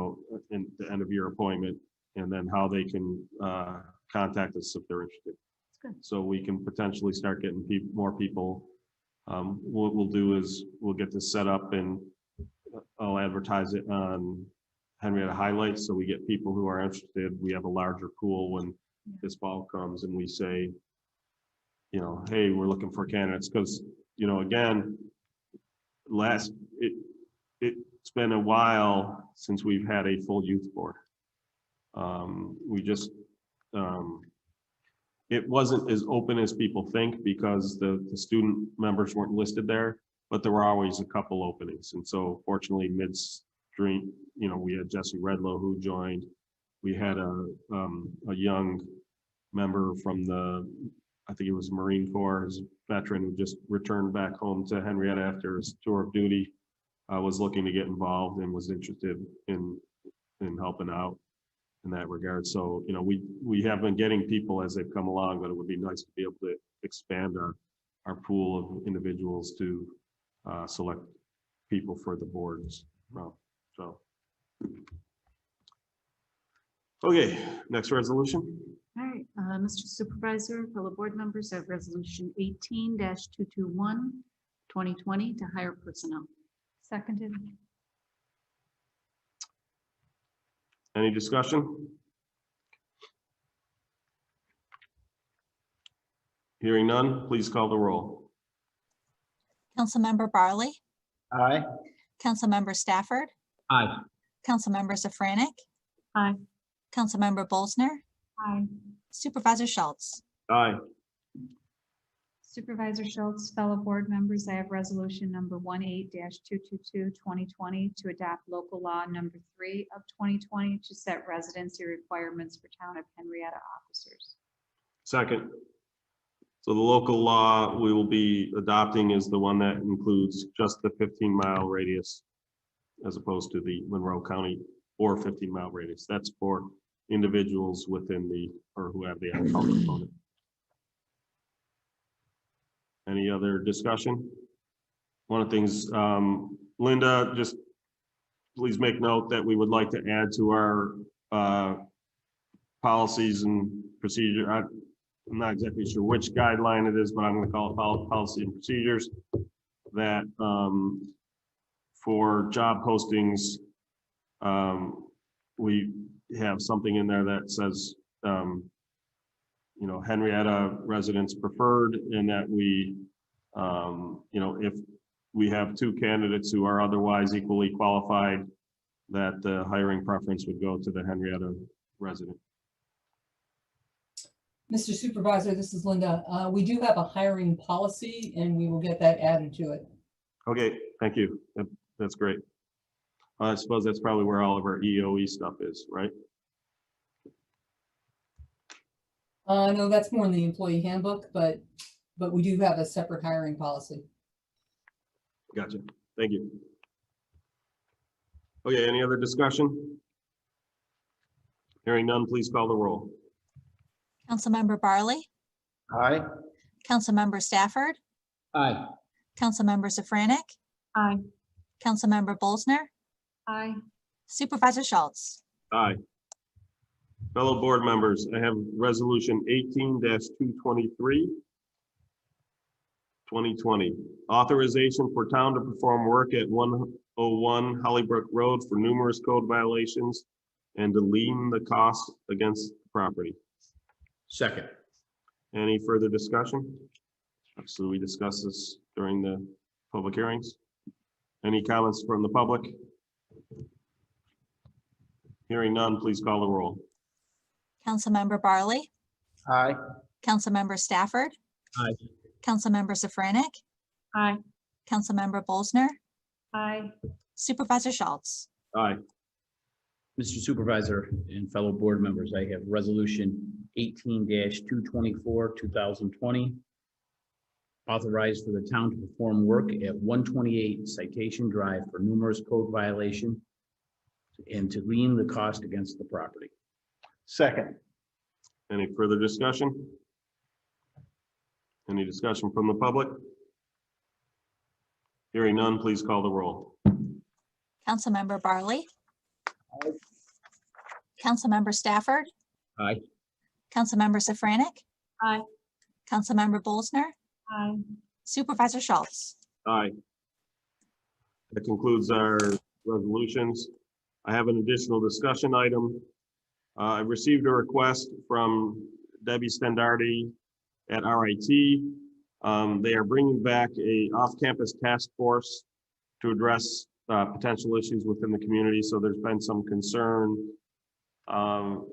[SPEAKER 2] the end of year appointment, and then how they can contact us if they're interested. So we can potentially start getting more people. What we'll do is we'll get this set up, and I'll advertise it on Henrietta Highlights, so we get people who are interested. We have a larger pool when this fall comes, and we say, hey, we're looking for candidates, because, again, it's been a while since we've had a full youth board. It wasn't as open as people think, because the student members weren't listed there, but there were always a couple openings. And so fortunately, midstream, we had Jesse Redlow who joined. We had a young member from I think it was Marine Corps, his veteran, who just returned back home to Henrietta after his tour of duty, was looking to get involved and was interested in helping out in that regard. So, we have been getting people as they've come along, but it would be nice to be able to expand our pool of individuals to select people for the boards. Okay, next resolution.
[SPEAKER 6] All right, Mr. Supervisor, fellow board members, I have resolution 18-221 2020 to hire personnel.
[SPEAKER 3] Seconded.
[SPEAKER 2] Any discussion? Hearing none, please call the roll.
[SPEAKER 1] Councilmember Barley,
[SPEAKER 4] Aye.
[SPEAKER 1] Councilmember Stafford,
[SPEAKER 7] Aye.
[SPEAKER 1] Councilmember Safranek,
[SPEAKER 6] Aye.
[SPEAKER 1] Councilmember Bolzner,
[SPEAKER 3] Aye.
[SPEAKER 1] Supervisor Schultz.
[SPEAKER 2] Aye.
[SPEAKER 3] Supervisor Schultz, fellow board members, I have resolution number 18-222-2020 to adopt local law number 3 of 2020 to set residency requirements for town of Henrietta officers.
[SPEAKER 2] Second. So the local law we will be adopting is the one that includes just the 15-mile radius as opposed to the Monroe County or 15-mile radius. That's for individuals within the, or who have the alcohol component. Any other discussion? One of the things, Linda, just please make note that we would like to add to our policies and procedure. I'm not exactly sure which guideline it is, but I'm going to call it policy and procedures that for job postings, we have something in there that says, you know, Henrietta residents preferred, and that we, you know, if we have two candidates who are otherwise equally qualified, that the hiring preference would go to the Henrietta resident.
[SPEAKER 10] Mr. Supervisor, this is Linda. We do have a hiring policy and we will get that added to it.
[SPEAKER 2] Okay, thank you. That's great. I suppose that's probably where all of our EOE stuff is, right?
[SPEAKER 10] No, that's more in the employee handbook, but we do have a separate hiring policy.
[SPEAKER 2] Gotcha. Thank you. Okay, any other discussion? Hearing none, please call the roll.
[SPEAKER 1] Councilmember Barley,
[SPEAKER 4] Aye.
[SPEAKER 1] Councilmember Stafford,
[SPEAKER 7] Aye.
[SPEAKER 1] Councilmember Safranek,
[SPEAKER 6] Aye.
[SPEAKER 1] Councilmember Bolzner,
[SPEAKER 3] Aye.
[SPEAKER 1] Supervisor Schultz.
[SPEAKER 2] Aye. Fellow board members, I have resolution 18-223, 2020. Authorization for town to perform work at 101 Hollybrook Road for numerous code violations and to lien the cost against the property.
[SPEAKER 7] Second.
[SPEAKER 2] Any further discussion? Obviously, we discussed this during the public hearings. Any comments from the public? Hearing none, please call the roll.
[SPEAKER 1] Councilmember Barley,
[SPEAKER 4] Aye.
[SPEAKER 1] Councilmember Stafford,
[SPEAKER 7] Aye.
[SPEAKER 1] Councilmember Safranek,
[SPEAKER 6] Aye.
[SPEAKER 1] Councilmember Bolzner,
[SPEAKER 3] Aye.
[SPEAKER 1] Supervisor Schultz.
[SPEAKER 2] Aye.
[SPEAKER 7] Mr. Supervisor and fellow board members, I have resolution 18-224, 2020. Authorized for the town to perform work at 128 Citation Drive for numerous code violation and to lien the cost against the property.
[SPEAKER 4] Second.
[SPEAKER 2] Any further discussion? Any discussion from the public? Hearing none, please call the roll.
[SPEAKER 1] Councilmember Barley, Councilmember Stafford,
[SPEAKER 7] Aye.
[SPEAKER 1] Councilmember Safranek,
[SPEAKER 6] Aye.
[SPEAKER 1] Councilmember Bolzner,
[SPEAKER 3] Aye.
[SPEAKER 1] Supervisor Schultz.
[SPEAKER 2] Aye. That concludes our resolutions. I have an additional discussion item. I received a request from Debbie Stendardi at RIT. They are bringing back a off-campus task force to address potential issues within the community. So there's been some concern. So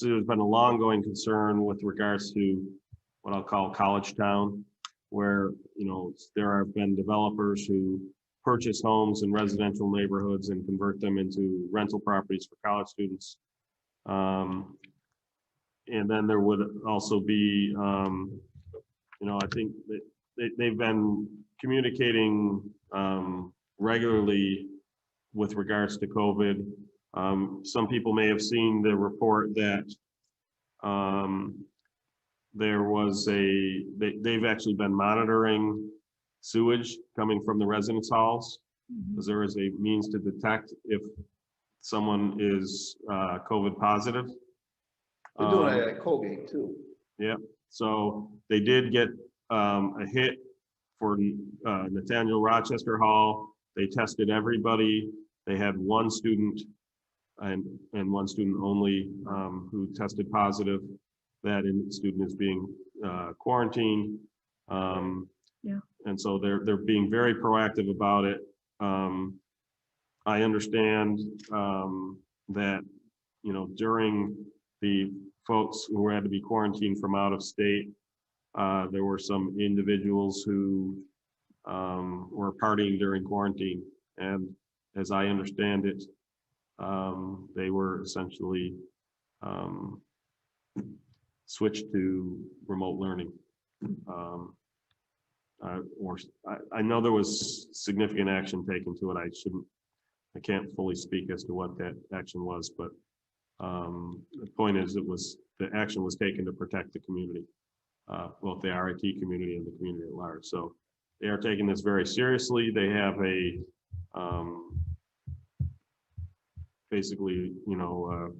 [SPEAKER 2] there's been a long-going concern with regards to what I'll call college town, where, you know, there have been developers who purchase homes in residential neighborhoods and convert them into rental properties for college students. And then there would also be, you know, I think that they've been communicating regularly with regards to COVID. Some people may have seen the report that there was they've actually been monitoring sewage coming from the residence halls, because there is a means to detect if someone is COVID positive.
[SPEAKER 4] They're doing it at Colgate too.
[SPEAKER 2] Yeah, so they did get a hit for Nathaniel Rochester Hall, they tested everybody. They had one student and one student only who tested positive. That student is being quarantined.
[SPEAKER 6] Yeah.
[SPEAKER 2] And so they're being very proactive about it. I understand that, you know, during the folks who had to be quarantined from out of state, there were some individuals who were partying during quarantine. And as I understand it, they were essentially switched to remote learning. I know there was significant action taken to it. I can't fully speak as to what that action was, but the point is the action was taken to protect the community, both the RIT community and the community at large. So they are taking this very seriously. They have a basically, you know,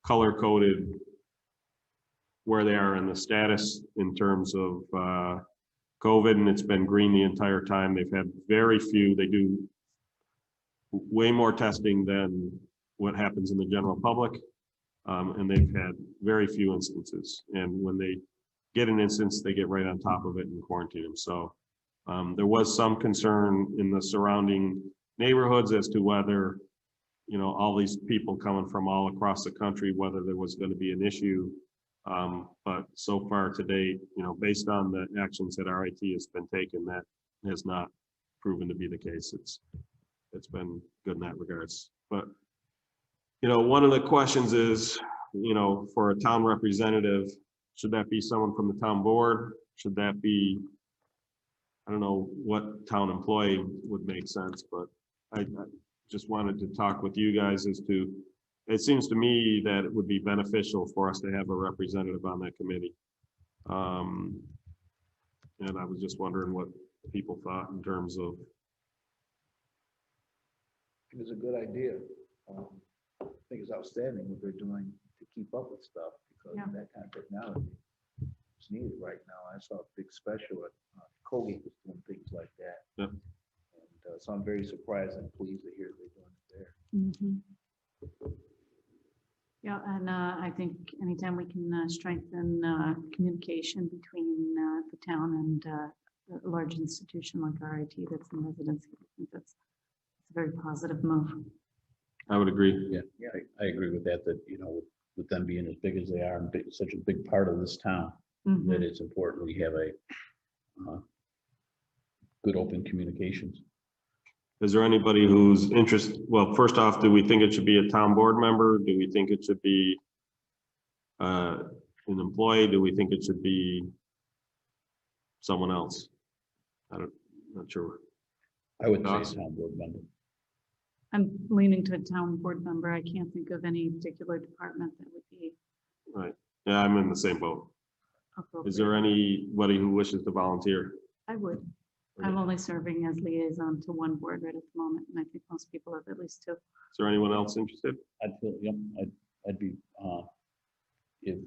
[SPEAKER 2] color-coded where they are in the status in terms of COVID, and it's been green the entire time. They've had very few, they do way more testing than what happens in the general public, and they've had very few instances. And when they get an instance, they get right on top of it and quarantine them. So there was some concern in the surrounding neighborhoods as to whether, you know, all these people coming from all across the country, whether there was going to be an issue. But so far to date, you know, based on the actions that RIT has been taken, that has not proven to be the case. It's been good in that regards. But, you know, one of the questions is, you know, for a town representative, should that be someone from the town board? Should that be, I don't know what town employee would make sense, but I just wanted to talk with you guys as to, it seems to me that it would be beneficial for us to have a representative on that committee. And I was just wondering what people thought in terms of.
[SPEAKER 4] I think it's a good idea. I think it's outstanding what they're doing to keep up with stuff, because
[SPEAKER 6] Yeah.
[SPEAKER 4] that kind of technology is needed right now. I saw a big special at Colgate was doing things like that.
[SPEAKER 2] Yep.
[SPEAKER 4] And so I'm very surprised and pleased to hear they're doing it there.
[SPEAKER 6] Mhm. Yeah, and I think anytime we can strengthen communication between the town and a large institution like RIT that's in residency, I think that's a very positive move.
[SPEAKER 2] I would agree.
[SPEAKER 7] Yeah, I agree with that, that, you know, with them being as big as they are and such a big part of this town, that it's important we have a good open communications.
[SPEAKER 2] Is there anybody who's interested? Well, first off, do we think it should be a town board member? Do we think it should be an employee? Do we think it should be someone else? Not sure.
[SPEAKER 7] I would say
[SPEAKER 2] Thoughts?
[SPEAKER 7] town board member.
[SPEAKER 6] I'm leaning to a town board member. I can't think of any particular department that would be
[SPEAKER 2] Right. Yeah, I'm in the same boat.
[SPEAKER 6] appropriate.
[SPEAKER 2] Is there anybody who wishes to volunteer?
[SPEAKER 6] I would. I'm only serving as liaison to one board right at the moment, and I think most people have at least two.
[SPEAKER 2] Is there anyone else interested?
[SPEAKER 7] I'd feel, yep, I'd be, if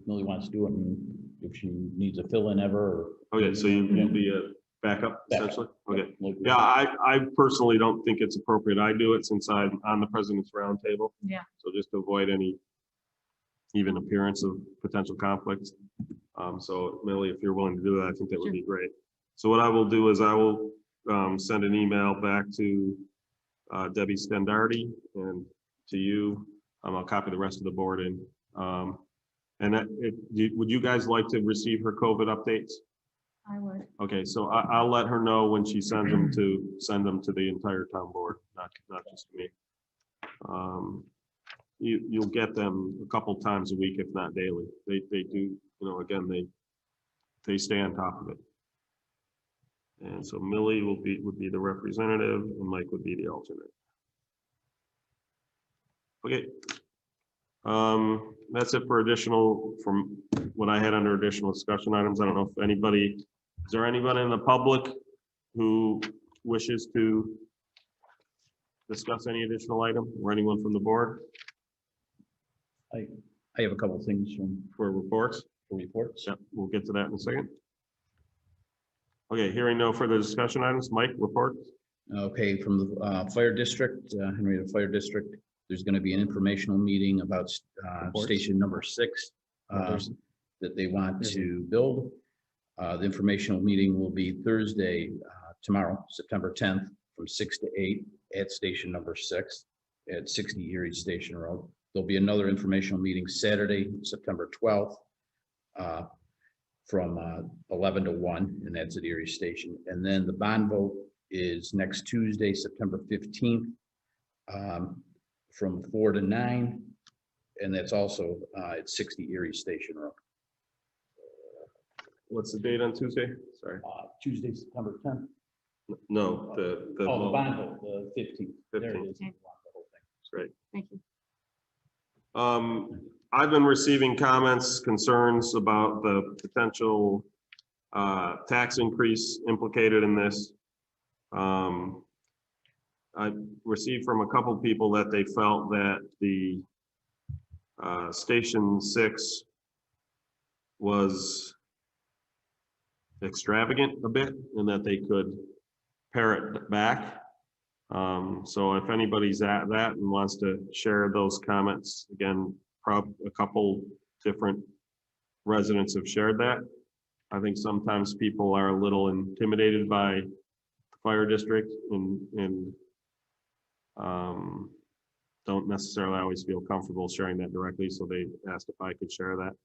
[SPEAKER 7] Millie wants to do it, and if she needs a fill-in ever, or.
[SPEAKER 2] Okay, so you'll be a backup essentially? Okay.
[SPEAKER 7] Like,
[SPEAKER 2] Yeah, I personally don't think it's appropriate I do it since I'm on the president's roundtable.
[SPEAKER 6] Yeah.
[SPEAKER 2] So just to avoid any even appearance of potential conflicts. So Millie, if you're willing to do that, I think that would be great. So what I will do is I will send an email back to Debbie Stendardi and to you. I'll copy the rest of the board in. Would you guys like to receive her COVID updates?
[SPEAKER 6] I would.
[SPEAKER 2] Okay, so I'll let her know when she sends them to the entire town board, not just me. You'll get them a couple times a week, if not daily. They do, you know, again, they stay on top of it. And so Millie would be the representative and Mike would be the alternate. Okay. That's it for additional, from what I had under additional discussion items. I don't know if anybody, is there anybody in the public who wishes to discuss any additional item, or anyone from the board
[SPEAKER 7] I have a couple things
[SPEAKER 2] for reports?
[SPEAKER 7] for reports.
[SPEAKER 2] Yep, we'll get to that in a second. Okay, hearing no further discussion items, Mike, report.
[SPEAKER 7] Okay, from the fire district, Henrietta Fire District, there's going to be an informational meeting about station number 6 that they want to build. The informational meeting will be Thursday, tomorrow, September 10th, from 6 to 8 at station number 6 at 60 Erie Station Road. There'll be another informational meeting Saturday, September 12th, from 11 to 1, and that's at Erie Station. And then the bond vote is next Tuesday, September 15th, from 4 to 9, and that's also at 60 Erie Station Road.
[SPEAKER 2] What's the date on Tuesday? Sorry.
[SPEAKER 7] Tuesday, September 10th.
[SPEAKER 2] No, the
[SPEAKER 7] Oh, the bond vote, the 15th. There it
[SPEAKER 2] 15th.
[SPEAKER 7] is. The whole thing.
[SPEAKER 2] Great.
[SPEAKER 6] Thank you.
[SPEAKER 2] I've been receiving comments, concerns about the potential tax increase implicated in this. I received from a couple people that they felt that the Station 6 was extravagant a bit and that they could pare it back. So if anybody's at that and wants to share those comments, again, a couple different residents have shared that. I think sometimes people are a little intimidated by the fire district and don't necessarily always feel comfortable sharing that directly. So they asked if I could share that.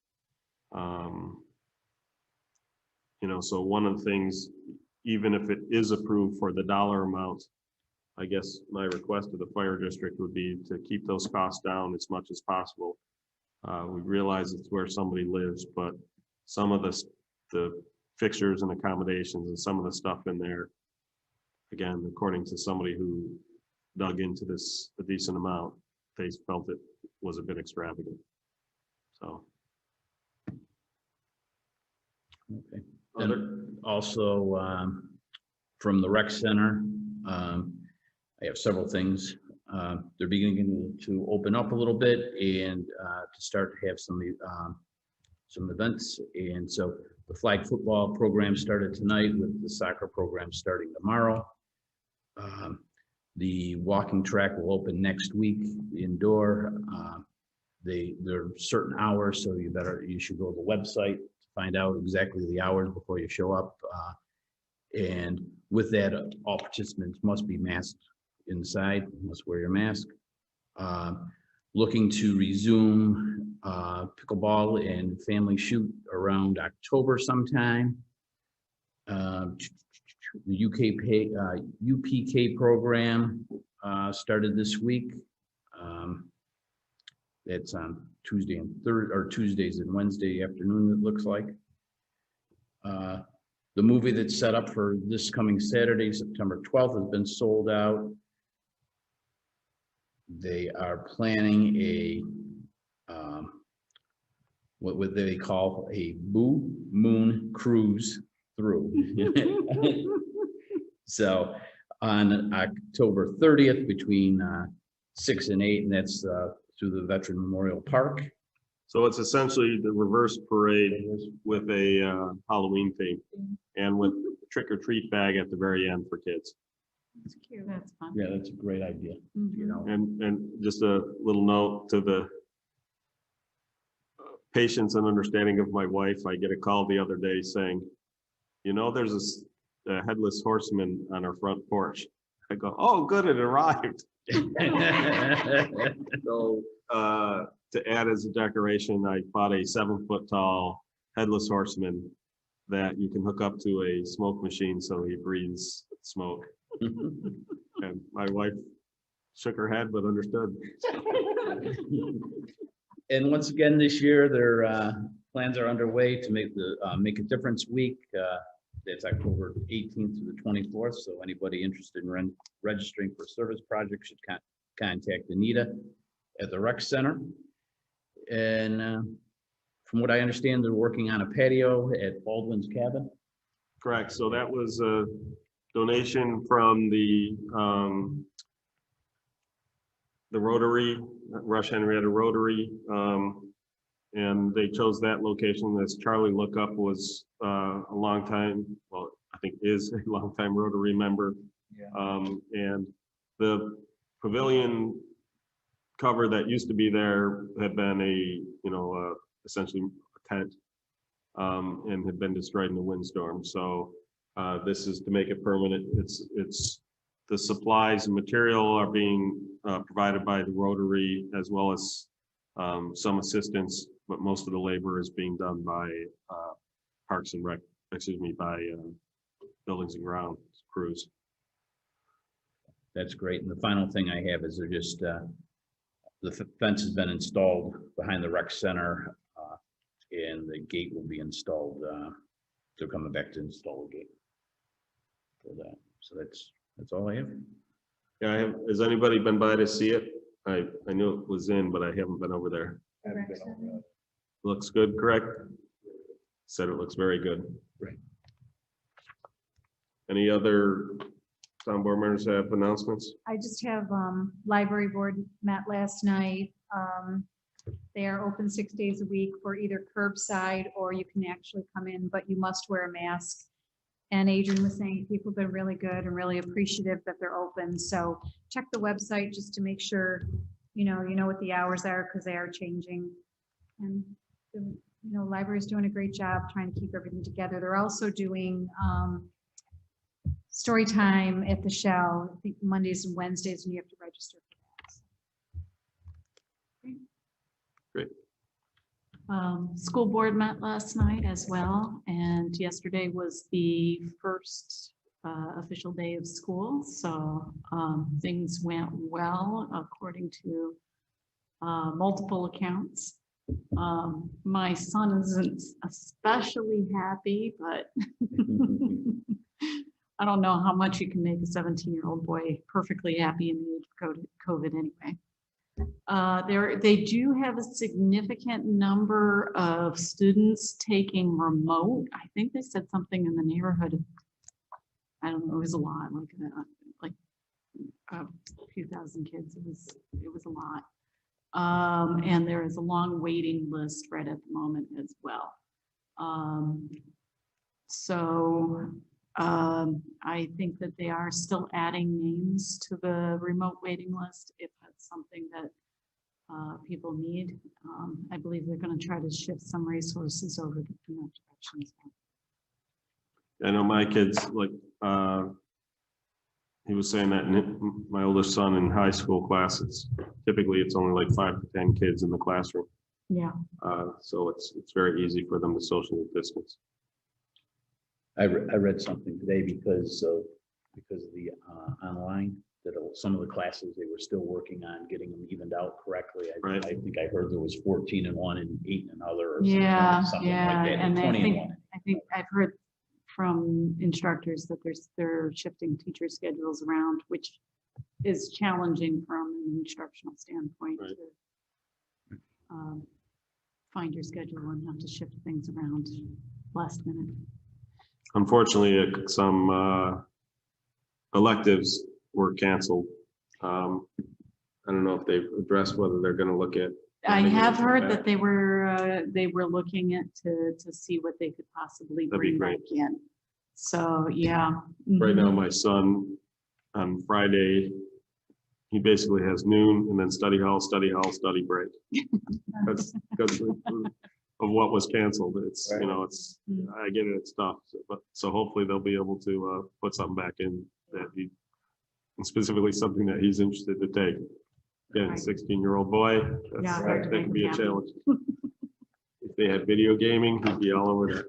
[SPEAKER 2] You know, so one of the things, even if it is approved for the dollar amount, I guess my request to the fire district would be to keep those costs down as much as possible. We realize it's where somebody lives, but some of the fixtures and accommodations and some of the stuff in there, again, according to somebody who dug into this a decent amount, they felt it was a bit extravagant. So.
[SPEAKER 7] Okay. And also from the rec center, I have several things. They're beginning to open up a little bit and to start to have some events. And so the flag football program started tonight with the soccer program starting tomorrow. The walking track will open next week, indoor. There are certain hours, so you should go to the website to find out exactly the hours before you show up. And with that, all participants must be masked inside, must wear your mask. Looking to resume pickleball and family shoot around October sometime. The UPK program started this week. It's on Tuesday and Tuesdays and Wednesday afternoon, it looks like. The movie that's set up for this coming Saturday, September 12th, has been sold out. They are planning a what would they call a Blue Moon cruise through. So on October 30th between 6 and 8, and that's through the Veteran Memorial Park.
[SPEAKER 2] So it's essentially the reverse parade with a Halloween theme and with trick or treat bag at the very end for kids.
[SPEAKER 6] That's cute. That's fun.
[SPEAKER 7] Yeah, that's a great idea. You know,
[SPEAKER 2] And just a little note to the patience and understanding of my wife. I get a call the other day saying, you know, there's a headless horseman on our front porch. I go, oh, good, it arrived. So to add as a decoration, I bought a 7-foot tall headless horseman that you can hook up to a smoke machine so he breathes smoke. And my wife shook her head but understood.
[SPEAKER 7] and once again this year, their plans are underway to make the Make a Difference Week. That's October 18th to the 24th. So anybody interested in registering for service projects should contact Anita at the rec center. And from what I understand, they're working on a patio at Baldwin's Cabin.
[SPEAKER 2] Correct. So that was a donation from the Rotary, Rush Henrietta Rotary, and they chose that location. As Charlie Lookup was a long time, well, think is a longtime Rotary member. And the pavilion cover that used to be there had been essentially a tent, and had been destroyed in the windstorm. So this is to make it permanent. It's the supplies and material are being provided by the Rotary, as well as some assistance, but most of the labor is being done by Parks and Rec, by Buildings and Grounds crews.
[SPEAKER 7] That's great. And the final thing I have is they're just, the fence has been installed behind the rec center, and the gate will be installed. They're coming back to install the gate for that. So that's all I have.
[SPEAKER 2] Yeah, has anybody been by to see it? I knew it was in, but I haven't been over there. Looks good, correct? Said it looks very good.
[SPEAKER 7] Right.
[SPEAKER 2] Any other town board members have announcements?
[SPEAKER 6] I just have, library board met last night. They are open 6 days a week for either curbside or you can actually come in, but you must wear a mask. And Adrian was saying people have been really good and really appreciative that they're open. So check the website just to make sure, you know what the hours are, because they are changing. And the library's doing a great job trying to keep everything together. They're also doing story time at the Shell, I think Mondays and Wednesdays, and you have to register for that.
[SPEAKER 2] Great.
[SPEAKER 6] School board met last night as well, and yesterday was the first official day of school, so things went well according to multiple accounts. My son isn't especially happy, but I don't know how much you can make a 17-year-old boy perfectly happy in the age of COVID anyway. They do have a significant number of students taking remote. I think they said something in the neighborhood of, I don't know, it was a lot, like a few thousand kids. It was a lot. And there is a long waiting list right at the moment as well. I think that they are still adding names to the remote waiting list if that's something that people need. I believe they're going to try to shift some resources over to that direction as well.
[SPEAKER 2] I know my kids, like, he was saying that my oldest son in high school classes, typically it's only like 5 to 10 kids in the classroom.
[SPEAKER 6] Yeah.
[SPEAKER 2] So it's very easy for them to social distance.
[SPEAKER 7] I read something today because of the online, that some of the classes they were still working on getting them evened out correctly. I think I heard there was 14 in one and 8 in another. Or something like that,
[SPEAKER 6] And
[SPEAKER 7] 20
[SPEAKER 6] I think I've heard from instructors that they're shifting teacher schedules around, which is challenging from an instructional standpoint to find your schedule and have to shift things around last minute.
[SPEAKER 2] Unfortunately, some electives were canceled. I don't know if they've addressed whether they're going to look at.
[SPEAKER 6] I have heard that they were looking at to see what they could possibly bring back in. So yeah.
[SPEAKER 2] Right now, my son on Friday, he basically has noon and then study hall, study break. That's because of what was canceled. It's it's I get it, it's tough, so hopefully they'll be able to put something back in that and specifically something that he's interested to take. Again, 16-year-old boy, that could be a challenge. If they had video gaming, he'd be all over that.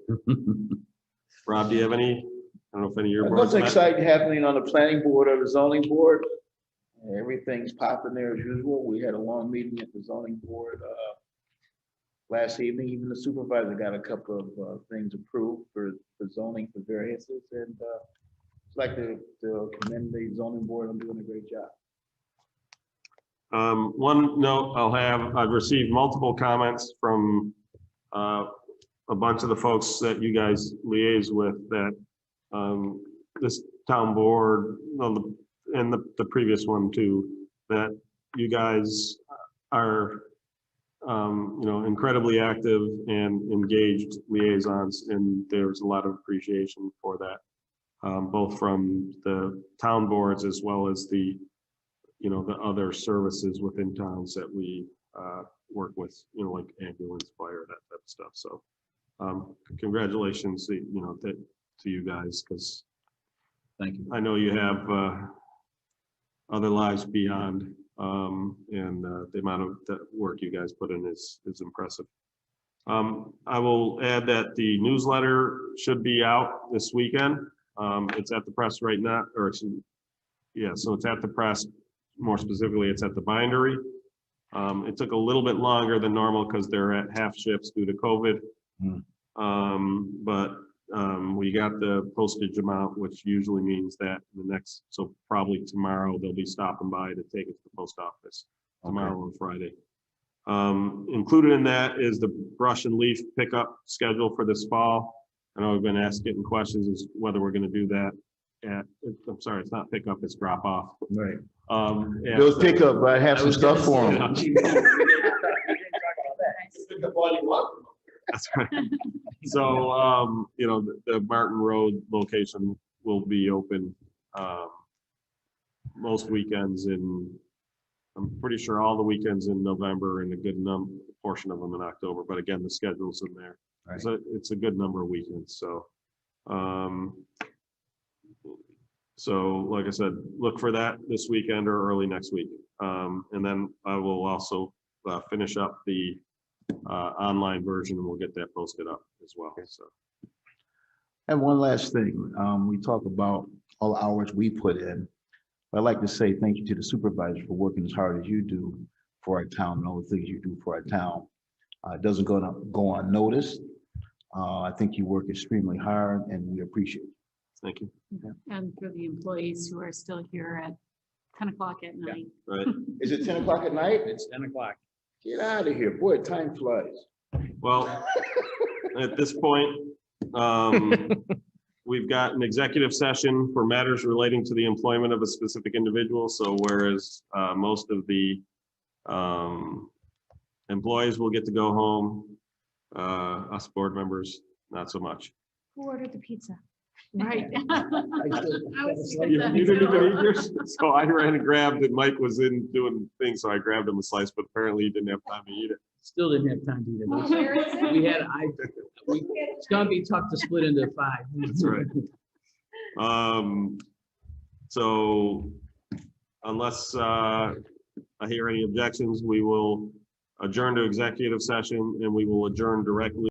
[SPEAKER 2] Rob, do you have any? I don't know if any of your boards.
[SPEAKER 4] What's exciting happening on the planning board or the zoning board? Everything's popping there as usual. We had a long meeting at the zoning board last evening. Even the supervisor got a couple of things approved for zoning for variances, and I'd like to commend the zoning board on doing a great job.
[SPEAKER 2] One note I've received multiple comments from a bunch of the folks that you guys liaise with that this town board, and the previous one too, that you guys are incredibly active and engaged liaisons, and there's a lot of appreciation for that. both from the town boards as well as the, the other services within towns that we work with, like ambulance, fire, that type of stuff. So congratulations, to you guys, because
[SPEAKER 7] Thank you.
[SPEAKER 2] I know you have other lives beyond, and the amount of work you guys put in is impressive. I will add that the newsletter should be out this weekend. It's at the press right now, so it's at the press. More specifically, it's at the bindery. It took a little bit longer than normal because they're at half shifts due to COVID. But we got the postage amount, which usually means that so probably tomorrow they'll be stopping by to take it to the post office tomorrow and Friday. Included in that is the brush and leaf pickup schedule for this fall. I know we've been getting questions as whether we're going to do that I'm sorry, it's not pickup, it's drop off.
[SPEAKER 4] Right.
[SPEAKER 2] Yeah,
[SPEAKER 4] Those pickup, but I have some stuff for them.
[SPEAKER 2] That's right. So, the Martin Road location will be open most weekends I'm pretty sure all the weekends in November and a good portion of them in October. But again, the schedule's in there.
[SPEAKER 4] Right.
[SPEAKER 2] So it's a good number of weekends. So like I said, look for that this weekend or early next week. And then I will also finish up the online version and we'll get that posted up as well. So.
[SPEAKER 4] And one last thing, we talk about all the hours we put in. I'd like to say thank you to the supervisor for working as hard as you do for our town and all the things you do for our town. It doesn't go unnoticed. I think you work extremely hard and we appreciate it.
[SPEAKER 2] Thank you.
[SPEAKER 6] And for the employees who are still here at 10 o'clock at night.
[SPEAKER 2] Right.
[SPEAKER 4] Is it 10 o'clock at night?
[SPEAKER 7] It's 10 o'clock.
[SPEAKER 4] Get out of here. Boy, time flies.
[SPEAKER 2] Well, at this point, we've got an executive session for matters relating to the employment of a specific individual. So whereas most of the employees will get to go home, us board members, not so much.
[SPEAKER 6] Who ordered the pizza? Right.
[SPEAKER 2] You didn't even eat yours? So I ran and grabbed it. Mike was in doing things, so I grabbed him a slice, but apparently he didn't have time to eat it.
[SPEAKER 7] Still didn't have time to eat it. It's gonna be tough to split into 5.
[SPEAKER 2] That's right. So unless I hear any objections, we will adjourn to executive session and we will adjourn directly